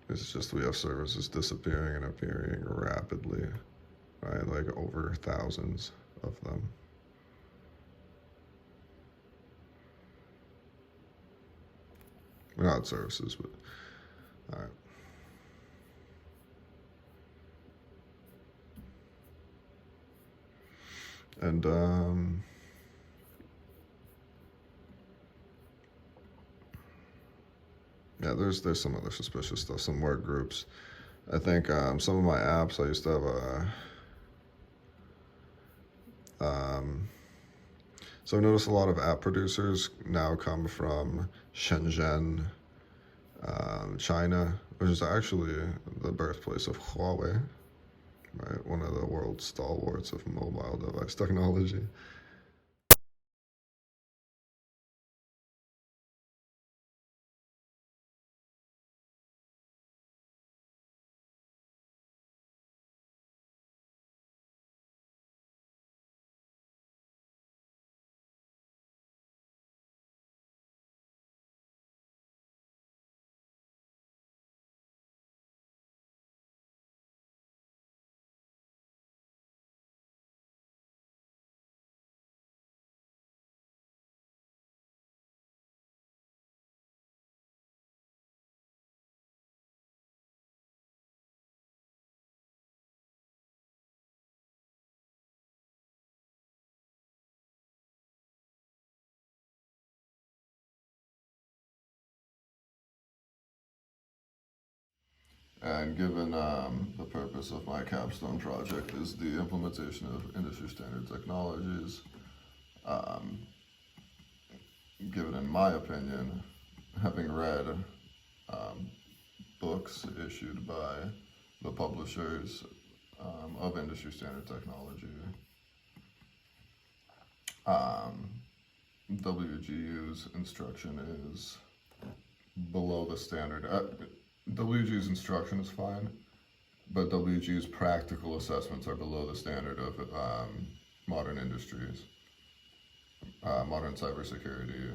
it's just we have services disappearing and appearing rapidly, right, like over thousands of them. Not services, but all right. And yeah, there's some other suspicious stuff, some more groups. I think some of my apps, I used to have so I've noticed a lot of app producers now come from Shenzhen, China, which is actually the birthplace of Huawei, right? One of the world's stalwarts of mobile device technology. And given the purpose of my Capstone project is the implementation of industry standard technologies, um, given in my opinion, having read books issued by the publishers of industry standard technology. WGU's instruction is below the standard. WGU's instruction is fine, but WGU's practical assessments are below the standard of modern industries, modern cybersecurity,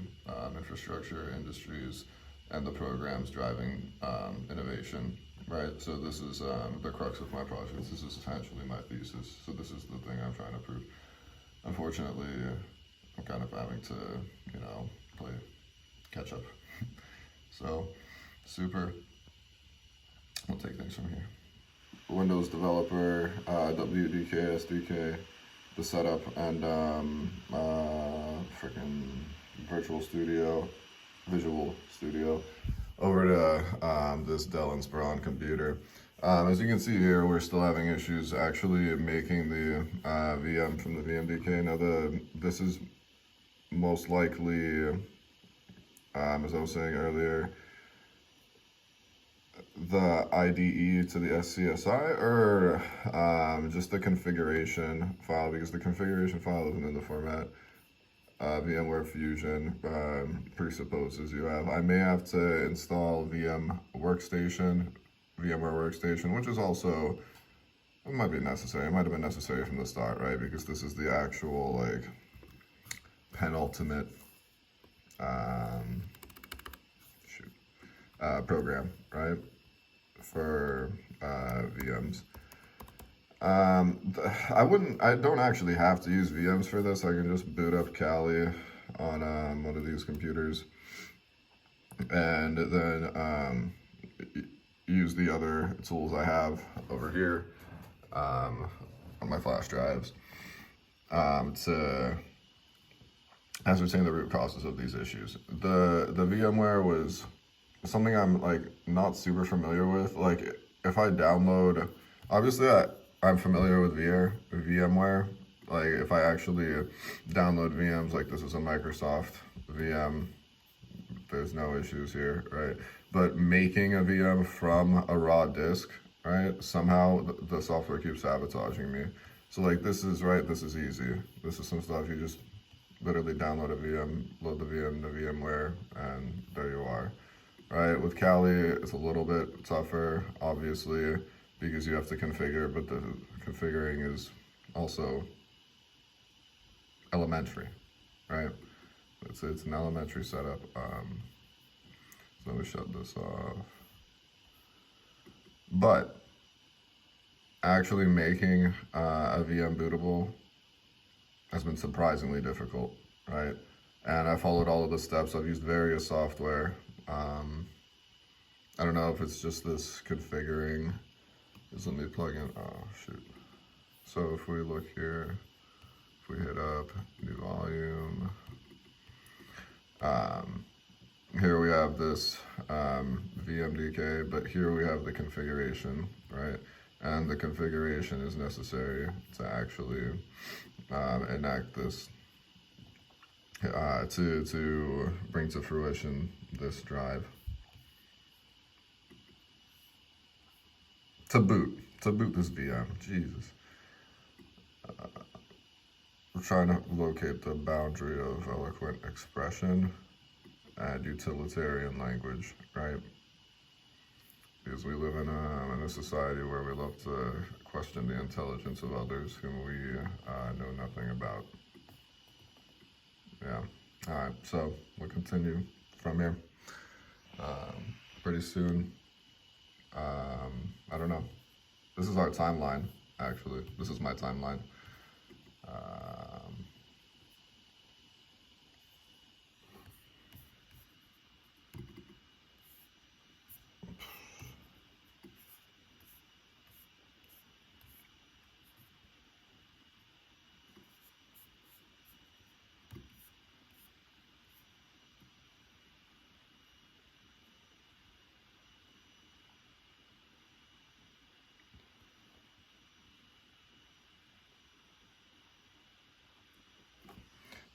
infrastructure industries, and the programs driving innovation, right? So this is the crux of my project. This is essentially my thesis. So this is the thing I'm trying to prove. Unfortunately, I'm kind of having to, play catch up. So, super. We'll take things from here. Windows developer, WDK, SDK, the setup, and freaking Visual Studio, over to this Dell Inspiron computer. As you can see here, we're still having issues actually making the VM from the VMDK. Now this is most likely, as I was saying earlier, the IDE to the SCSI, or just the configuration file, because the configuration file isn't in the format VMware Fusion presupposes you have. I may have to install VMware Workstation, which is also, it might be necessary. It might have been necessary from the start, right? Because this is the actual penultimate program, right, for VMs. I don't actually have to use VMs for this. I can just boot up Kali on one of these computers and then use the other tools I have over here on my flash drives to ascertain the root causes of these issues. The VMware was something I'm not super familiar with. If I download, obviously I'm familiar with VMware. If I actually download VMs, this is a Microsoft VM, there's no issues here, right? But making a VM from a raw disk, right? Somehow the software keeps sabotaging me. So this is easy. This is some stuff you just literally download a VM, load the VM to VMware, and there you are, right? With Kali, it's a little bit tougher, obviously, because you have to configure, but the configuring is also elementary, right? It's an elementary setup. So let me shut this off. But actually making a VM bootable has been surprisingly difficult, right? And I followed all of the steps. I've used various software. I don't know if it's just this configuring. Just let me plug in, oh shoot. So if we look here, if we hit up new volume, here we have this VMDK, but here we have the configuration, right? And the configuration is necessary to actually enact this, to bring to fruition this drive. To boot this VM, Jesus. We're trying to locate the boundary of eloquent expression and utilitarian language, right? Because we live in a society where we love to question the intelligence of others whom we know nothing about. Yeah, all right, so we'll continue from here. Pretty soon, I don't know. This is our timeline, actually. This is my timeline.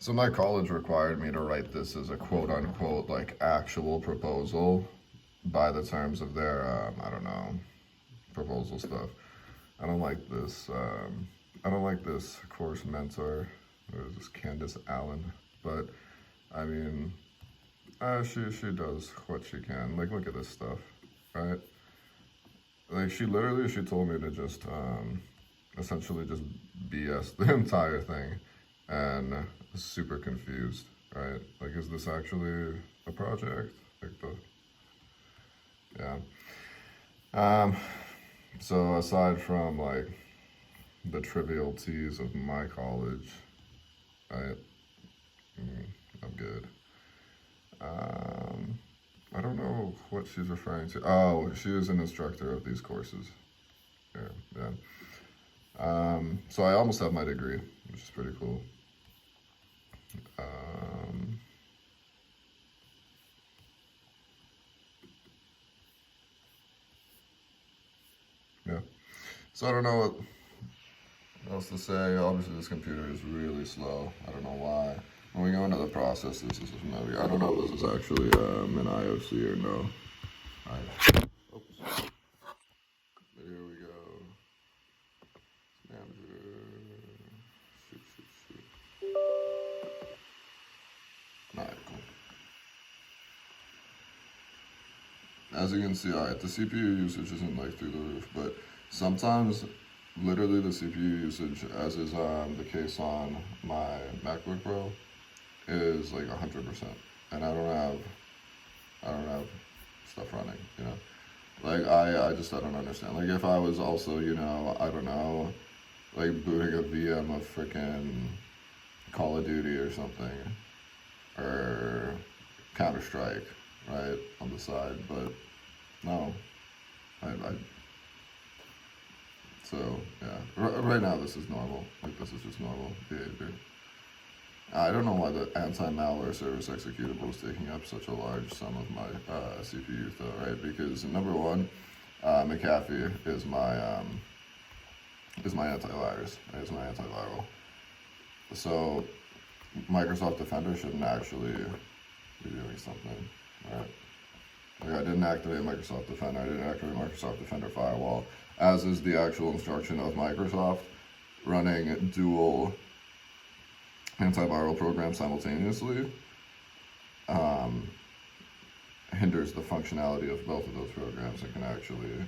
So my college required me to write this as a quote-unquote actual proposal by the terms of their, I don't know, proposal stuff. I don't like this. I don't like this course mentor. There's this Candace Allen, but I mean, she does what she can. Like, look at this stuff, right? Like, she told me to just essentially just BS the entire thing, and super confused, right? Like, is this actually a project? Like yeah. So aside from like the trivialities of my college, right? I'm good. I don't know what she's referring to. Oh, she is an instructor of these courses. Yeah. So I almost have my degree, which is pretty cool. Yeah. So I don't know what else to say. Obviously, this computer is really slow. I don't know why. When we go into the processes, this is maybe, I don't know if this is actually an IOC or no. Oops. But here we go. Shoot. Alright, cool. As you can see, alright, the CPU usage isn't like through the roof, but sometimes literally the CPU usage, as is the case on my MacBook Pro, is like 100%, and I don't have stuff running, you know. Like I don't understand. Like if I was also, you know, I don't know, like booting a VM of freaking Call of Duty or something, or Counter-Strike, right, on the side, but no, I so yeah, right now this is normal. Like this is just normal behavior. I don't know why the anti-malware service executable is taking up such a large sum of my CPU though, right? Because number one, McAfee is my antivirus, right? It's my antiviral. So Microsoft Defender shouldn't actually be doing something, right? Like I didn't activate Microsoft Defender. I didn't activate Microsoft Defender Firewall, as is the actual instruction of Microsoft running dual antiviral programs simultaneously hinders the functionality of both of those programs and can actually,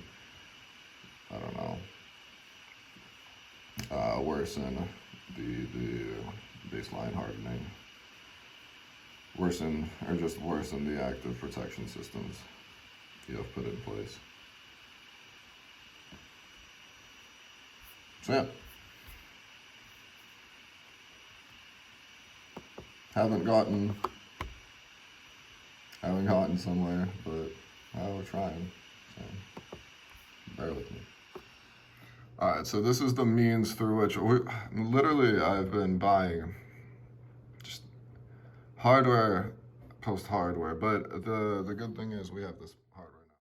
I don't know, worsen the baseline hardening, worsen the active protection systems you have put in place. So yeah. Haven't gotten somewhere, but we're trying. So bear with me. All right, so this is the means through which literally I've been buying just hardware, post hardware. But the good thing is we have this